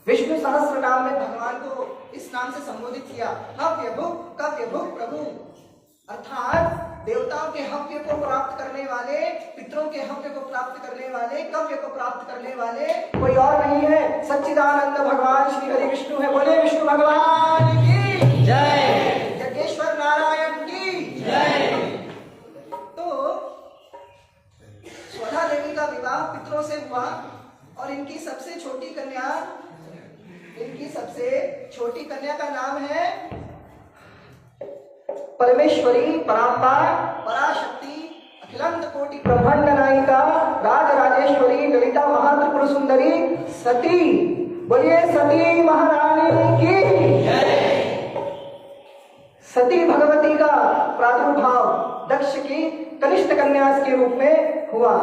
विष्णु सहस्त्र नाम में भगवान को इस नाम से संबोधित किया, हव्य भुक् कव्य भुक् प्रभु। अर्थात देवताओं के हव्य को प्राप्त करने वाले, पितरों के हव्य को प्राप्त करने वाले, कव्य को प्राप्त करने वाले कोई और नहीं है, सच्चिदानंद भगवान श्री हरि विष्णु है। बोले विष्णु भगवान की जय, जगेश्वर नारायण की जय। तो स्वधा देवी का विवाह पितरों से हुआ और इनकी सबसे छोटी कन्या का नाम है परमेश्वरी, परांबा, पराशक्ति, अखिलांत कोटि ब्रह्मांड नायिका, राजराजेश्वरी, ललिता महात्रिपुर सुंदरी, सती। बोलिए सती महारानी की जय। सती भगवती का प्रादुर्भाव दक्ष की कनिष्ठ कन्या के रूप में हुआ।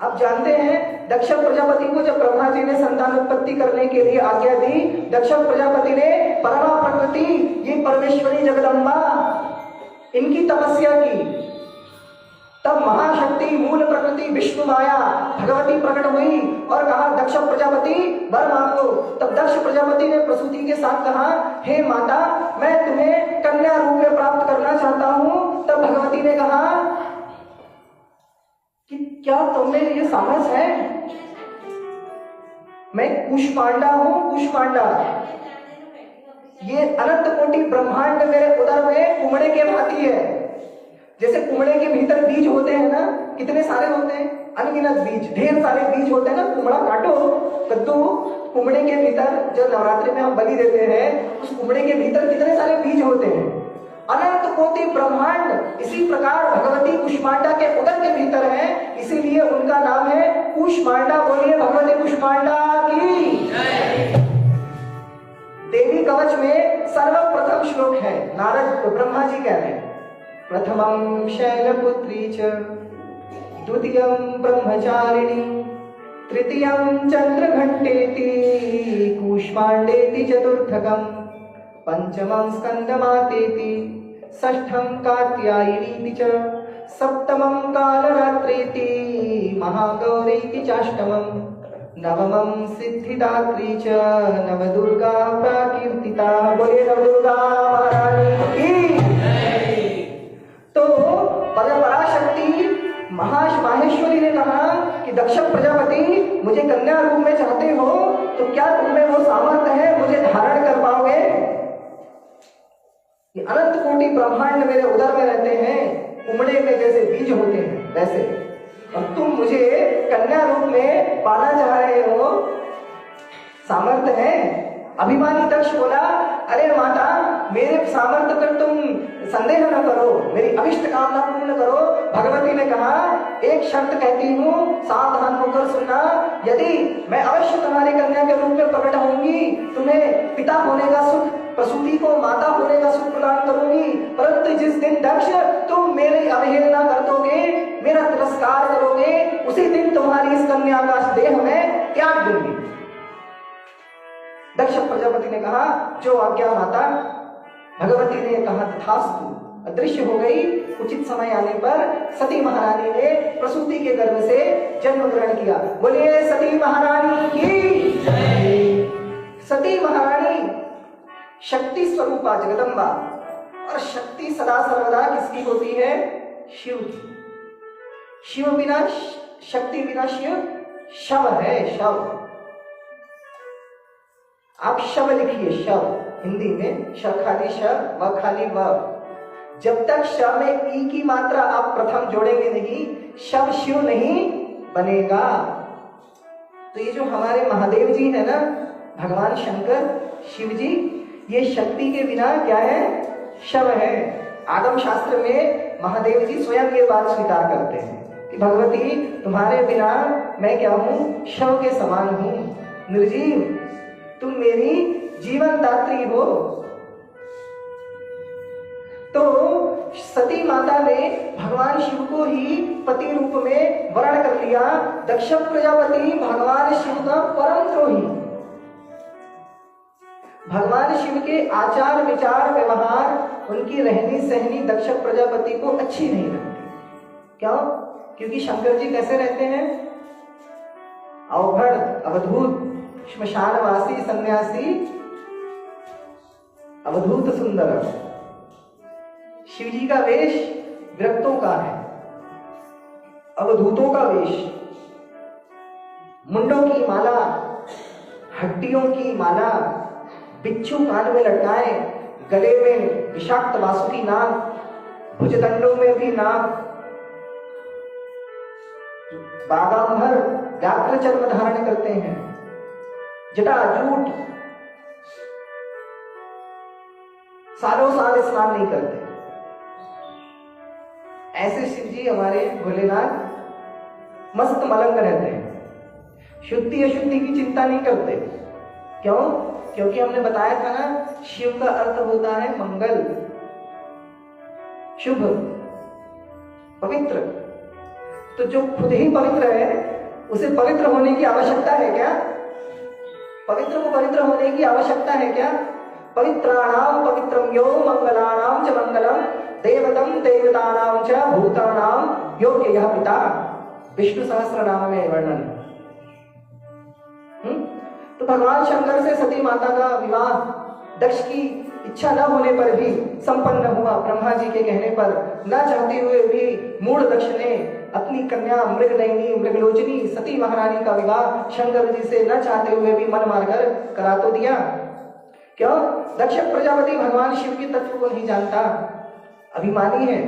आप जानते हैं दक्ष प्रजापति को जब ब्रह्मा जी ने संतान उत्पत्ति करने के लिए आज्ञा दी, दक्ष प्रजापति ने परमा प्रकृति, ये परमेश्वरी जगदम्बा, इनकी तपस्या की। तब महाशक्ति मूल प्रकृति विष्णु माया भगवती प्रकट हुई और कहा दक्ष प्रजापति वर मांगो। तब दक्ष प्रजापति ने प्रसूति के साथ कहा, हे माता मैं तुम्हें कन्या रूप में प्राप्त करना चाहता हूं। तब भगवती ने कहा कि क्या तुमने ये साहस है? मैं कुष्मांडा हूं, कुष्मांडा। ये अनंत कोटि ब्रह्मांड मेरे उदर में कुमड़े के भांति है। जैसे कुमड़े के भीतर बीज होते हैं ना, कितने सारे होते हैं? अनगिनत बीज, ढेर सारे बीज होते हैं ना। कुमड़ा काटो, कद्दू, कुमड़े के भीतर जब नवरात्रि में हम बलि देते हैं उस कुमड़े के भीतर कितने सारे बीज होते हैं? अनंत कोटि ब्रह्मांड। इसी प्रकार भगवती कुष्मांडा के उदर के भीतर है, इसीलिए उनका नाम है कुष्मांडा। बोलिए भगवती कुष्मांडा की जय। देवी कवच में सर्वप्रथम श्लोक है, नारद ब्रह्मा जी कह रहे हैं, प्रथमं शैलपुत्री च द्वितीयं ब्रह्मचारिणी तृतीयं चंद्रघंटेति कूष्मांडेति चतुर्थकं पंचमं स्कंदमातेति षष्ठं कात्यायनीति च सप्तमं कालरात्रेति महागौरीति चाष्टमं नवमं सिद्धिदात्री च नवदुर्गा प्राकीर्तिता। बोले नवदुर्गा महारानी की। तो पराशक्ति माहेश्वरी ने कहा कि दक्ष प्रजापति मुझे कन्या रूप में चाहते हो तो क्या तुममें वो सामर्थ्य है, मुझे धारण कर पाओगे? ये अनंत कोटि ब्रह्मांड मेरे उदर में रहते हैं, उमड़े में जैसे बीज होते हैं वैसे, और तुम मुझे कन्या रूप में पाना चाह रहे हो, सामर्थ्य है? अभिमानी दक्ष बोला, अरे माता, मेरे सामर्थ्य पर तुम संदेह न करो, मेरी अभिष्ट कामना पूर्ण करो। भगवती ने कहा, एक शर्त कहती हूँ, सावधान होकर सुनना, यदि मैं अवश्य तुम्हारी कन्या के रूप में प्रकट होंगी, तुम्हें पिता होने का सुख, प्रसूति को माता होने का सुख प्रदान करूंगी, परंतु जिस दिन दक्ष तुम मेरी अवहेलना कर दोगे, मेरा तिरस्कार करोगे, उसी दिन तुम्हारी इस कन्या का देह में त्याग दूंगी। दक्ष प्रजापति ने कहा, जो आज्ञा माता। भगवती ने कहा, तथास्तु। अदृश्य हो गई। उचित समय आने पर सती महारानी ने प्रसूति के गर्भ से जन्म ग्रहण किया। बोलिए सती महारानी की। सती महारानी शक्ति स्वरूपा जगदम्बा, और शक्ति सदा सर्वदा किसकी होती है? शिव की। शिव बिना शक्ति, बिना शिव शव है, शव। आप शव लिखिए, शव हिंदी में, श खाली श, व खाली व। जब तक श में ई की मात्रा आप प्रथम जोड़ेंगे नहीं, शव शिव नहीं बनेगा। तो ये जो हमारे महादेव जी है ना, भगवान शंकर, शिव जी, ये शक्ति के बिना क्या है? शव है। आगम शास्त्र में महादेव जी स्वयं ये बात स्वीकार करते हैं कि भगवती, तुम्हारे बिना मैं क्या हूं? शव के समान हूं, निर्जीव। तुम मेरी जीवन दात्री हो। तो सती माता ने भगवान शिव को ही पति रूप में वर्ण कर लिया। दक्ष प्रजापति भगवान शिव का परम द्रोही। भगवान शिव के आचार विचार व्यवहार, उनकी रहनी सहनी दक्ष प्रजापति को अच्छी नहीं लगती। क्यों? क्योंकि शंकर जी कैसे रहते हैं? अवघड़, अवधूत, श्मशानवासी, सन्यासी, अवधूत सुंदर। शिव जी का वेश विरक्तों का है, अवधूतों का वेश। मुंडों की माला, हड्डियों की माला, बिच्छू कान में लटकाए, गले में विषाक्त वासुकी नाग, भुजदंडों में भी नाग, बागांबर व्याघ्र चर्म धारण करते हैं, जटा जूट, सालों साल स्नान नहीं करते। ऐसे शिव जी हमारे भोलेनाथ मस्त मलंग रहते हैं, शुद्धि अशुद्धि की चिंता नहीं करते। क्यों? क्योंकि हमने बताया था ना, शिव का अर्थ होता है मंगल, शुभ, पवित्र। तो जो खुद ही पवित्र है, उसे पवित्र होने की आवश्यकता है क्या? पवित्र को पवित्र होने की आवश्यकता है क्या? पवित्राणाम पवित्रम यो मंगलानाम च मंगलम, देवतम देवतानाम च भूतानाम योग्य यह पिता। विष्णु सहस्त्र नाम में वर्णन। तो भगवान शंकर से सती माता का विवाह दक्ष की इच्छा न होने पर भी संपन्न हुआ। ब्रह्मा जी के कहने पर, न चाहते हुए भी मूढ़ दक्ष ने अपनी कन्या मृगनयनी, मृगलोचनी सती महारानी का विवाह शंकर जी से न चाहते हुए भी मन मारकर करा तो दिया। क्यों? दक्ष प्रजापति भगवान शिव के तत्व को नहीं जानता, अभिमानी है।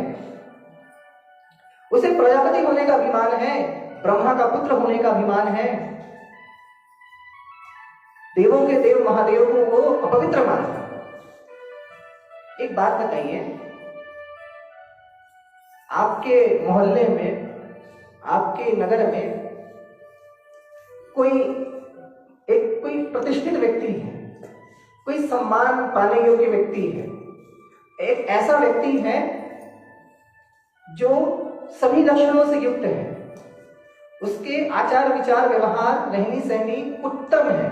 उसे प्रजापति होने का अभिमान है, ब्रह्मा का पुत्र होने का अभिमान है। देवों के देव महादेव को वो अपवित्र मानता। एक बात बताइए, आपके मोहल्ले में, आपके नगर में कोई प्रतिष्ठित व्यक्ति है, कोई सम्मान पाने योग्य व्यक्ति है, एक ऐसा व्यक्ति है जो सभी लक्षणों से युक्त है, उसके आचार विचार व्यवहार रहनी सहनी उत्तम है,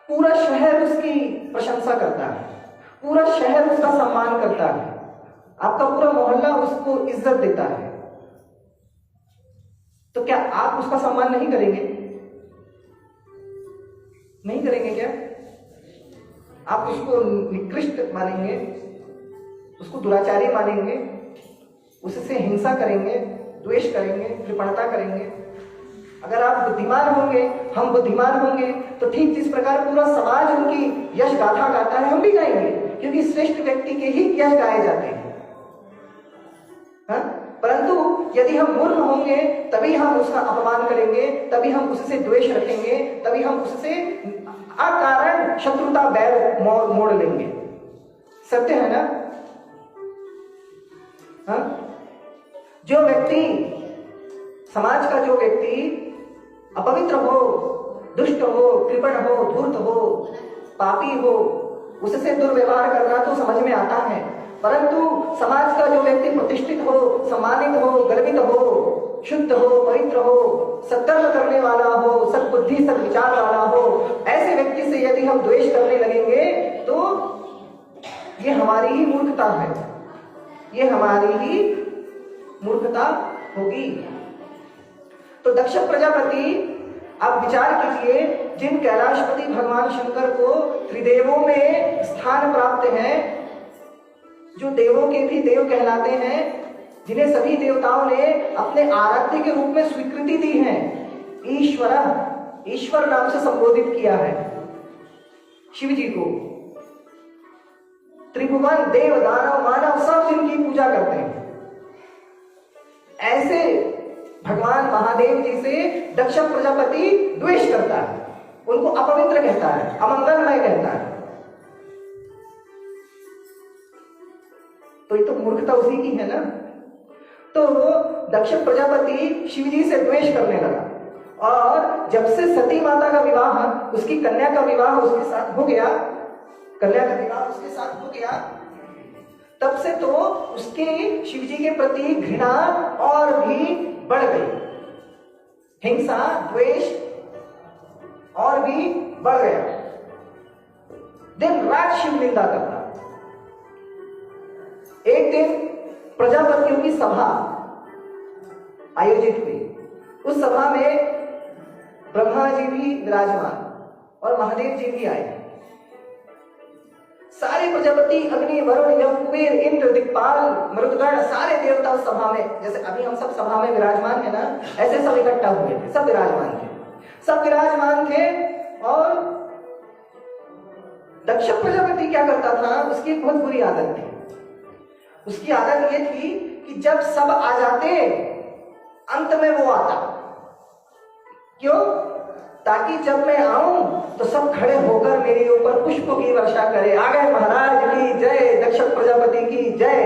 पूरा शहर उसकी प्रशंसा करता है, पूरा शहर उसका सम्मान करता है, आपका पूरा मोहल्ला उसको इज्जत देता है, तो क्या आप उसका सम्मान नहीं करेंगे? नहीं करेंगे क्या? आप उसको निकृष्ट मानेंगे, उसको दुराचारी मानेंगे, उससे हिंसा करेंगे, द्वेष करेंगे, कृपणता करेंगे। अगर आप बुद्धिमान होंगे, हम बुद्धिमान होंगे, तो ठीक जिस प्रकार पूरा समाज उनकी यश गाथा गाता है, हम भी गाएंगे, क्योंकि श्रेष्ठ व्यक्ति के ही यश गाए जाते हैं। परंतु यदि हम मूर्ख होंगे तभी हम उसका अपमान करेंगे, तभी हम उससे द्वेष रखेंगे, तभी हम उससे अकारण शत्रुता बैर मोड़ लेंगे। सत्य है ना? जो व्यक्ति, समाज का जो व्यक्ति अपवित्र हो, दुष्ट हो, कृपण हो, धूर्त हो, पापी हो, उससे दुर्व्यवहार करना तो समझ में आता है, परंतु समाज का जो व्यक्ति प्रतिष्ठित हो, सम्मानित हो, गर्वित हो, शुद्ध हो, पवित्र हो, सत्कर्म करने वाला हो, सद्बुद्धि सद्विचार वाला हो, ऐसे व्यक्ति से यदि हम द्वेष करने लगेंगे तो ये हमारी ही मूर्खता है, ये हमारी ही मूर्खता होगी। तो दक्ष प्रजापति, आप विचार कीजिए, जिन कैलाशपति भगवान शंकर को त्रिदेवों में स्थान प्राप्त है, जो देवों के भी देव कहलाते हैं, जिन्हें सभी देवताओं ने अपने आराध्य के रूप में स्वीकृति दी है, ईश्वर नाम से संबोधित किया है शिव जी को। त्रिभुवन देव दानव मानव सब जिनकी पूजा करते हैं, ऐसे भगवान महादेव जी से दक्ष प्रजापति द्वेष करता है, उनको अपवित्र कहता है, अमंगलमय कहता है। तो ये तो मूर्खता उसी की है ना। तो दक्ष प्रजापति शिव जी से द्वेष करने लगा, और जब से सती माता का विवाह, उसकी कन्या का विवाह उसके साथ हो गया, कन्या का विवाह उसके साथ हो गया, तब से तो उसके शिव जी के प्रति घृणा और भी बढ़ गई, हिंसा द्वेष और भी बढ़ गया, दिन रात शिव निंदा करता। एक दिन प्रजापतियों की सभा आयोजित हुई, उस सभा में ब्रह्मा जी भी विराजमान और महादेव जी भी आए। सारे प्रजापति, अग्नि, वरुण, यम, कुबेर, इंद्र, दिक्पाल, मरुदगण, सारे देवता उस सभा में, जैसे अभी हम सब सभा में विराजमान है ना, ऐसे सब इकट्ठा हुए थे, सब विराजमान थे, सब विराजमान थे। और दक्ष प्रजापति क्या करता था, उसकी एक बहुत बुरी आदत थी। उसकी आदत ये थी कि जब सब आ जाते, अंत में वो आता। क्यों? ताकि जब मैं आऊं तो सब खड़े होकर मेरे ऊपर पुष्प की वर्षा करे, आ गए महाराज की जय, दक्ष प्रजापति की जय।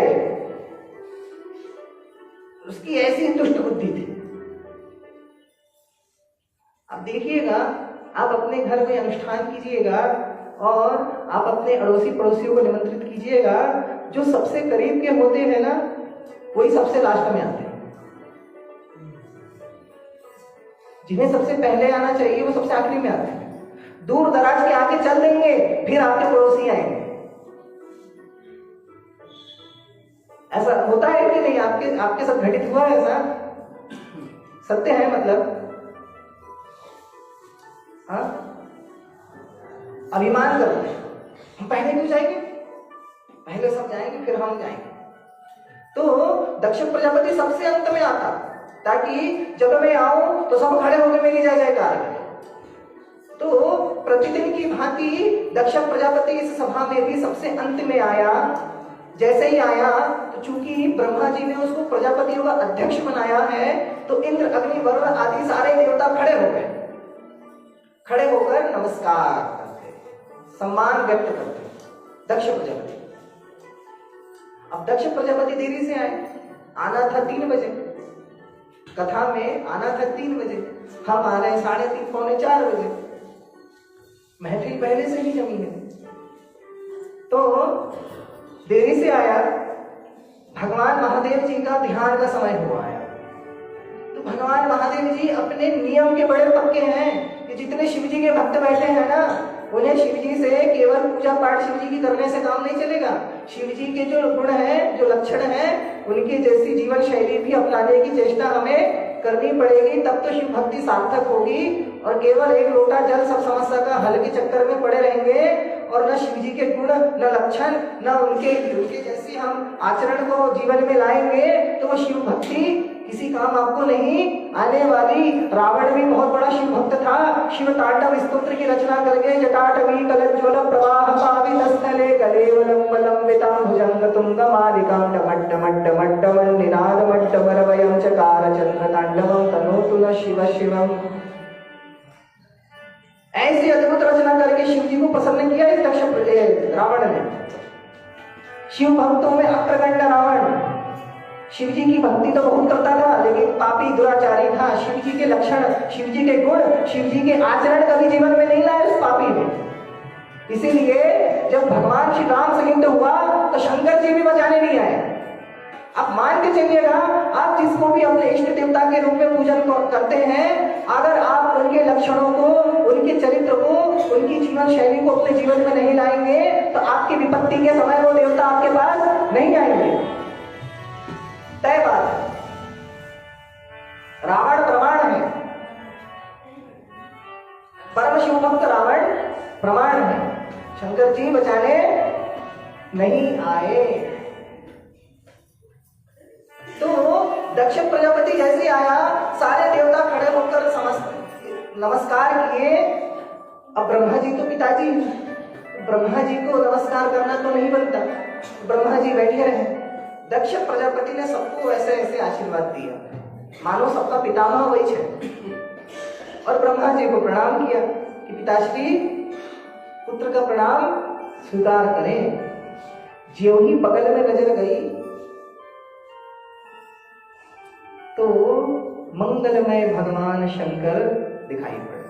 उसकी ऐसी दुष्ट बुद्धि थी। अब देखिएगा, आप अपने घर में अनुष्ठान कीजिएगा और आप अपने अड़ोसी पड़ोसियों को निमंत्रित कीजिएगा, जो सबसे करीब के होते हैं ना, वही सबसे लास्ट में आते हैं। जिन्हें सबसे पहले आना चाहिए वो सबसे आखिरी में आते हैं। दूर दराज के आके चल देंगे, फिर आपके पड़ोसी आएंगे। ऐसा होता है कि नहीं? आपके साथ घटित हुआ है ऐसा? सत्य है मतलब? हाँ, अभिमान करते हैं, हम पहले क्यों जाएंगे, पहले सब जाएंगे फिर हम जाएंगे। तो दक्ष प्रजापति सबसे अंत में आता, ताकि जब मैं आऊं तो सब खड़े होकर मेरी जय जयकार करें। तो प्रतिदिन की भांति दक्ष प्रजापति इस सभा में भी सबसे अंत में आया। जैसे ही आया तो चूंकि ब्रह्मा जी ने उसको प्रजापतियों का अध्यक्ष बनाया है, तो इंद्र, अग्नि, वरुण आदि सारे देवता खड़े हो गए, खड़े होकर नमस्कार करते, सम्मान व्यक्त करते दक्ष प्रजापति। अब दक्ष प्रजापति देरी से आए, आना था 3 बजे, कथा में आना था 3 बजे, हम आ रहे 3:30 पौने 4 बजे, महफिल पहले से ही जमी है। तो देरी से आया, भगवान महादेव जी का ध्यान का समय हुआ है। तो भगवान महादेव जी अपने नियम के बड़े पक्के हैं कि जितने शिव जी के भक्त बैठे हैं ना, उन्हें शिव जी से केवल पूजा पाठ शिव जी की करने से काम नहीं चलेगा। शिव जी के जो गुण हैं, जो लक्षण हैं, उनकी जैसी जीवन शैली भी अपनाने की चेष्टा हमें करनी पड़ेगी, तब तो शिव भक्ति सार्थक होगी। और केवल एक लोटा जल सब समस्या का हल के चक्कर में पड़े रहेंगे और न शिव जी के गुण, न लक्षण, न उनके जैसे हम आचरण को जीवन में लाएंगे तो वो शिव भक्ति किसी काम आपको नहीं आने वाली। रावण भी बहुत बड़ा शिव भक्त था। शिव तांडव स्तोत्र की रचना करके जटाटवी कलज्ज्वल प्रवाह पावितस्थले कलेवलम वलंबितां भुजंग तुंग मालिकां डमट्ट मट्ट मट्टमं निनाद मट्ट वरवयं चकार चंद्र तांडवं तनोतु न शिव शिवम। ऐसी अद्भुत रचना करके शिव जी को प्रसन्न किया इस दक्ष रावण ने। शिव भक्तों में अग्रगण्य रावण शिव जी की भक्ति तो बहुत करता था, लेकिन पापी दुराचारी था। शिव जी के लक्षण, शिव जी के गुण, शिव जी के आचरण कभी जीवन में नहीं लाए उस पापी ने। इसीलिए जब भगवान श्री राम से युद्ध हुआ तो शंकर जी भी बचाने नहीं आए। आप मान के चलिएगा, आप जिसको भी अपने इष्ट देवता के रूप में पूजन करते हैं, अगर आप उनके लक्षणों को, उनके चरित्र को, उनकी जीवन शैली को अपने जीवन में नहीं लाएंगे तो आपकी विपत्ति के समय वो देवता आपके पास नहीं आएंगे। तय बात है। रावण प्रमाण है, परम शिव भक्त रावण प्रमाण है। शंकर जी बचाने नहीं आए। तो दक्ष प्रजापति जैसे आया, सारे देवता खड़े होकर नमस्कार किए। अब ब्रह्मा जी तो पिताजी, ब्रह्मा जी को नमस्कार करना तो नहीं बनता, ब्रह्मा जी बैठे रहे। दक्ष प्रजापति ने सबको ऐसे ऐसे आशीर्वाद दिया, मानो सबका पितामह वही है। और ब्रह्मा जी को प्रणाम किया कि पिताश्री पुत्र का प्रणाम स्वीकार करें। ज्यों ही बगल में नजर गई तो मंगलमय भगवान शंकर दिखाई पड़े,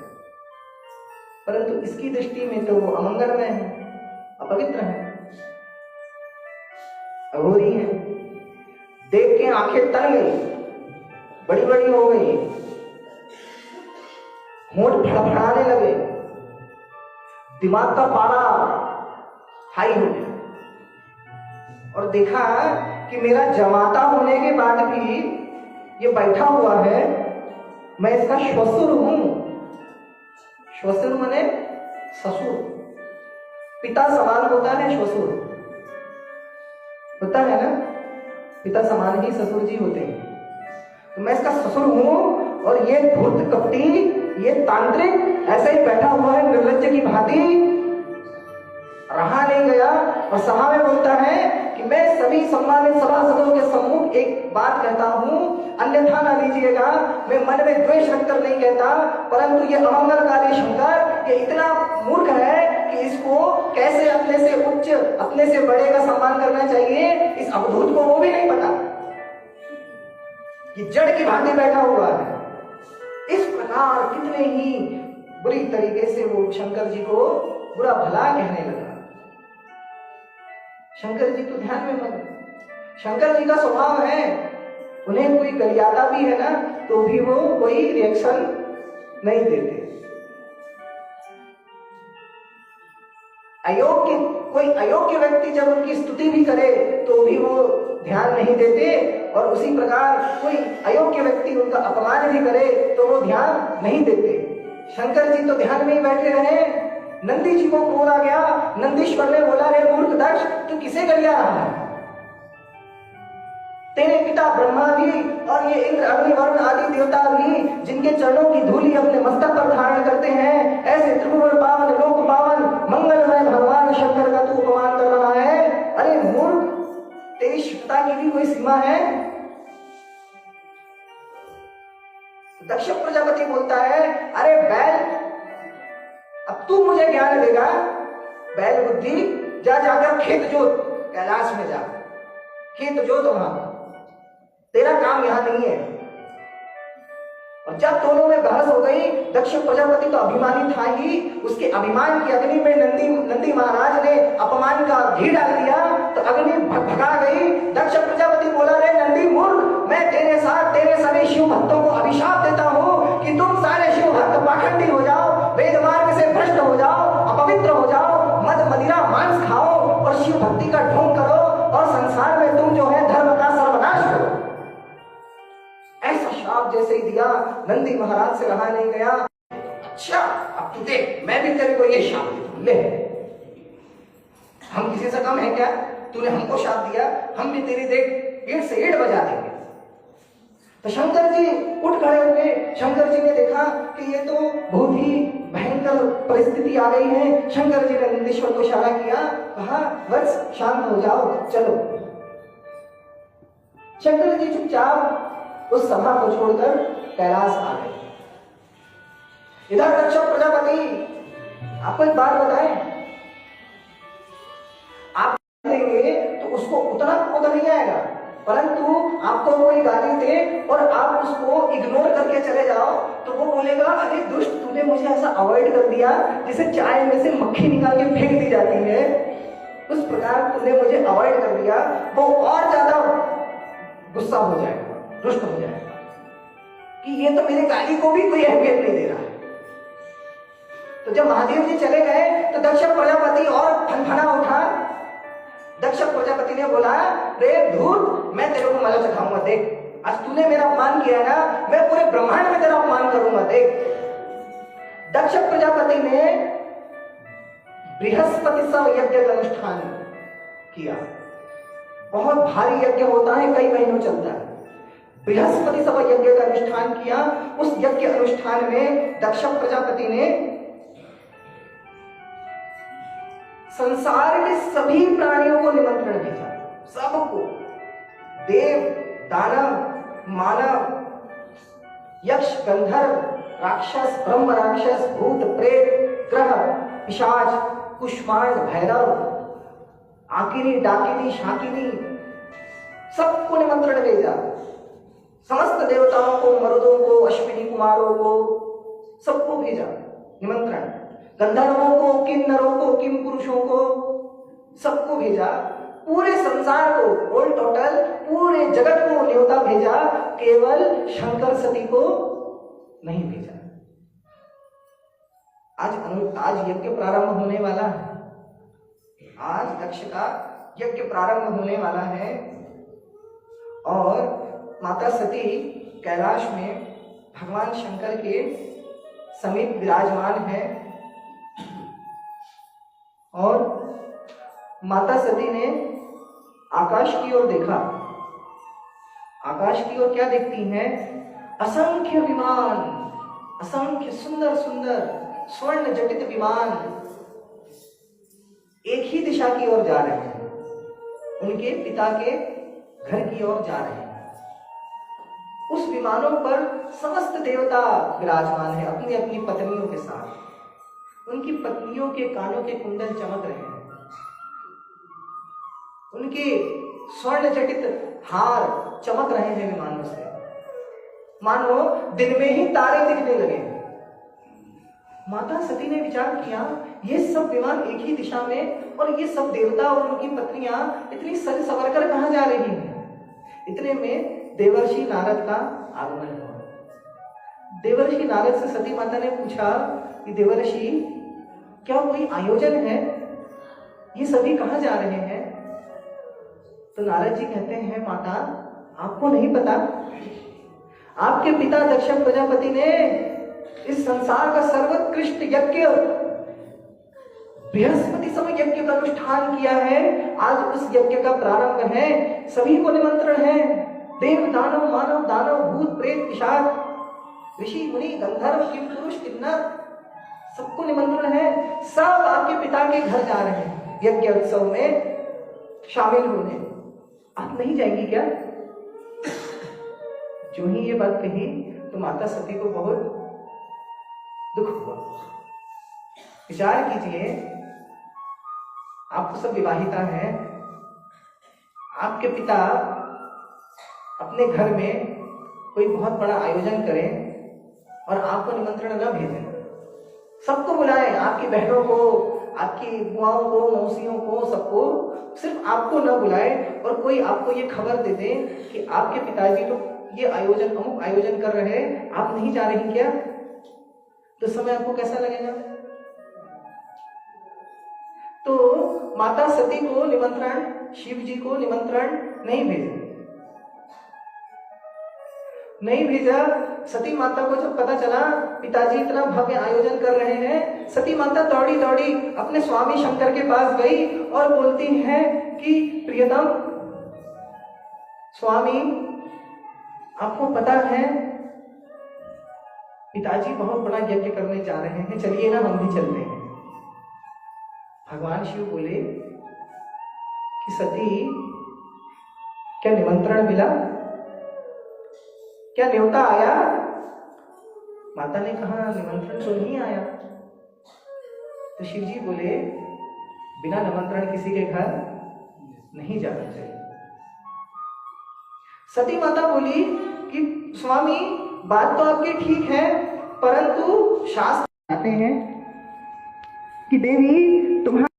परंतु इसकी दृष्टि में तो वो अमंगलमय है, अपवित्र है, अघोरी है। देख के आंखें तन गई, बड़ी बड़ी हो गई, होंठ फड़फड़ाने लगे, दिमाग का पारा हाई हो गया। और देखा कि मेरा जमाता होने के बाद भी ये बैठा हुआ है, मैं इसका श्वशुर हूं। श्वशुर माने ससुर, पिता समान होता है श्वशुर, होता है ना, पिता समान ही ससुर जी होते हैं। तो मैं इसका ससुर हूं और ये धूर्त कपटी, ये तांत्रिक ऐसे ही बैठा हुआ है निर्लज्ज की भांति। रहा नहीं गया और सभा में बोलता है कि मैं सभी सम्मानित सभासदों के सम्मुख एक बात कहता हूं, अन्यथा ना लीजिएगा। मैं मन में द्वेष रखकर नहीं कहता, परंतु ये अमंगलकारी शंकर ये इतना मूर्ख है कि इसको कैसे अपने से उच्च, अपने से बड़े का सम्मान करना चाहिए, इस अवधूत को वो भी नहीं पता। ये जड़ की भांति बैठा हुआ है। इस प्रकार कितने ही बुरी तरीके से वो शंकर जी को बुरा भला कहने लगा। शंकर जी तो ध्यान में मत। शंकर जी का स्वभाव है, उन्हें कोई गलियाता भी है ना तो भी वो कोई रिएक्शन नहीं देते। अयोग्य, कोई अयोग्य व्यक्ति जब उनकी स्तुति भी करे तो भी वो ध्यान नहीं देते, और उसी प्रकार कोई अयोग्य व्यक्ति उनका अपमान भी करे तो वो ध्यान नहीं देते। शंकर जी तो ध्यान में ही बैठे रहे। नंदी जी को क्रोध आ गया। नंदीश्वर ने बोला, रे मूर्ख दक्ष, तू किसे गलिया रहा है? तेरे पिता ब्रह्मा भी और ये इंद्र अग्नि वरुण आदि देवता भी, जिनके चरणों की धूलि अपने मस्तक पर धारण करते हैं, ऐसे त्रिभुवन पावन लोक पावन मंगलमय भगवान शंकर का तू अपमान कर रहा है। अरे मूर्ख, तेरी शिवता की भी कोई सीमा है? दक्ष प्रजापति बोलता है, अरे बैल, अब तू मुझे ज्ञान देगा? बैल बुद्धि, जा जाकर खेत जोत, कैलाश में जा खेत जोत, वहां तेरा काम यहां नहीं है। और जब दोनों में बहस हो गई, दक्ष प्रजापति तो अभिमानी था ही, उसके अभिमान की अग्नि में नंदी महाराज ने अपमान का घी डाल दिया तो अग्नि भगा गई। दक्ष प्रजापति बोला, रे नंदी मूर्ख, मैं तेरे साथ तेरे सभी शिव भक्तों को अभिशाप देता हूं कि तुम सारे शिव भक्त पाखंडी हो जाओ, वेद मार्ग से भ्रष्ट हो जाओ, अपवित्र हो जाओ, मद मदिरा मांस खाओ और शिव भक्ति का ढोंग करो और संसार में तुम जो है धर्म का सर्वनाश करो। ऐसा श्राप जैसे ही दिया, नंदी महाराज से रहा नहीं गया। अच्छा, अब तू देख, मैं भी तेरे को ये श्राप देता हूं, ले। हम किसी से कम है क्या? तूने हमको शाप दिया, हम भी तेरी देख ईंट से ईंट बजा देंगे। तो शंकर जी उठ खड़े हुए। शंकर जी ने देखा कि ये तो बहुत ही भयंकर परिस्थिति आ गई है। शंकर जी ने नंदीश्वर को इशारा किया, कहा वत्स शांत हो जाओ, चलो। शंकर जी चुपचाप उस सभा को छोड़कर कैलाश आ गए। इधर दक्ष प्रजापति, आपको एक बात बताएं, आप देंगे तो उसको उतना क्रोध नहीं आएगा, परंतु आपको कोई गाली दे और आप उसको इग्नोर करके चले जाओ तो वो बोलेगा, अरे दुष्ट, तूने मुझे ऐसा अवॉइड कर दिया जैसे चाय में से मक्खी निकाल के फेंक दी जाती है, उस प्रकार तूने मुझे अवॉइड कर दिया। वो और ज्यादा गुस्सा हो जाएगा, रुष्ट हो जाएगा कि ये तो मेरे गाली को भी कोई अहमियत नहीं दे रहा है। तो जब महादेव जी चले गए तो दक्ष प्रजापति और फनफना उठा। दक्ष प्रजापति ने बोला, रे धूर्त, मैं तेरे को मजा चखाऊंगा, देख आज तूने मेरा अपमान किया ना, मैं पूरे ब्रह्मांड में तेरा अपमान करूंगा, देख। दक्ष प्रजापति ने बृहस्पति सव यज्ञ का अनुष्ठान किया। बहुत भारी यज्ञ होता है, कई महीनों चलता है। बृहस्पति सव यज्ञ का अनुष्ठान किया। उस यज्ञ अनुष्ठान में दक्ष प्रजापति ने संसार के सभी प्राणियों को निमंत्रण भेजा, सबको, देव, दानव, मानव, यक्ष, गंधर्व, राक्षस, ब्रह्म राक्षस, भूत, प्रेत, ग्रह, पिशाच, कुष्मांड, भैरव, आकिनी, डाकिनी, शाकिनी, सबको निमंत्रण भेजा। समस्त देवताओं को, मरुदों को, अश्विनी कुमारों को, सबको भेजा निमंत्रण। गंधर्वों को, किन्नरों को, किम पुरुषों को, सबको भेजा। पूरे संसार को, ऑल टोटल पूरे जगत को न्योता भेजा, केवल शंकर सती को नहीं भेजा। आज यज्ञ प्रारंभ होने वाला है। आज दक्ष का यज्ञ प्रारंभ होने वाला है और माता सती कैलाश में भगवान शंकर के समीप विराजमान है। और माता सती ने आकाश की ओर देखा। आकाश की ओर क्या देखती हैं? असंख्य विमान, असंख्य सुंदर सुंदर स्वर्ण जटित विमान एक ही दिशा की ओर जा रहे हैं, उनके पिता के घर की ओर जा रहे हैं। उस विमानों पर समस्त देवता विराजमान है अपनी अपनी पत्नियों के साथ। उनकी पत्नियों के कानों के कुंडल चमक रहे हैं, उनके स्वर्ण जटित हार चमक रहे हैं विमानों से, मानो दिन में ही तारे दिखने लगे। माता सती ने विचार किया, ये सब विमान एक ही दिशा में और ये सब देवता और उनकी पत्नियां इतनी सज संवर कर कहां जा रही हैं। इतने में देवर्षि नारद का आगमन हुआ। देवर्षि नारद से सती माता ने पूछा कि देवर्षि, क्या कोई आयोजन है? ये सभी कहां जा रहे हैं? तो नारद जी कहते हैं, माता आपको नहीं पता, आपके पिता दक्ष प्रजापति ने इस संसार का सर्वोत्कृष्ट यज्ञ बृहस्पति सम यज्ञ का अनुष्ठान किया है। आज उस यज्ञ का प्रारंभ है, सभी को निमंत्रण है। देव, दानव, मानव, दानव, भूत, प्रेत, पिशाच, ऋषि, मुनि, गंधर्व, किम पुरुष, किन्नर, सबको निमंत्रण है। सब आपके पिता के घर जा रहे हैं यज्ञ उत्सव में शामिल होने। आप नहीं जाएंगी क्या? जो ही ये बात कही तो माता सती को बहुत दुख हुआ। विचार कीजिए, आप तो सब विवाहिता हैं, आपके पिता अपने घर में कोई बहुत बड़ा आयोजन करें और आपको निमंत्रण न भेजें, सबको बुलाएं, आपकी बहनों को, आपकी बुआओं को, मौसियों को, सबको, सिर्फ आपको न बुलाए और कोई आपको ये खबर दे दे कि आपके पिताजी तो ये आयोजन, अमुक आयोजन कर रहे हैं, आप नहीं जा रही क्या? तो समय आपको कैसा लगेगा? तो माता सती को निमंत्रण, शिव जी को निमंत्रण नहीं भेजे। नहीं भेजा। सती माता को जब पता चला पिताजी इतना भव्य आयोजन कर रहे हैं, सती माता दौड़ी दौड़ी अपने स्वामी शंकर के पास गई और बोलती है कि प्रियतम स्वामी, आपको पता है पिताजी बहुत बड़ा यज्ञ करने जा रहे हैं, चलिए ना हम भी चलते हैं। भगवान शिव बोले कि सती, क्या निमंत्रण मिला, क्या न्योता आया? माता ने कहा निमंत्रण तो नहीं आया। तो शिव जी बोले बिना निमंत्रण किसी के घर नहीं जाना चाहिए। सती माता बोली कि स्वामी, बात तो आपकी ठीक है, परंतु शास्त्र कहते हैं कि देवी तुम्हारा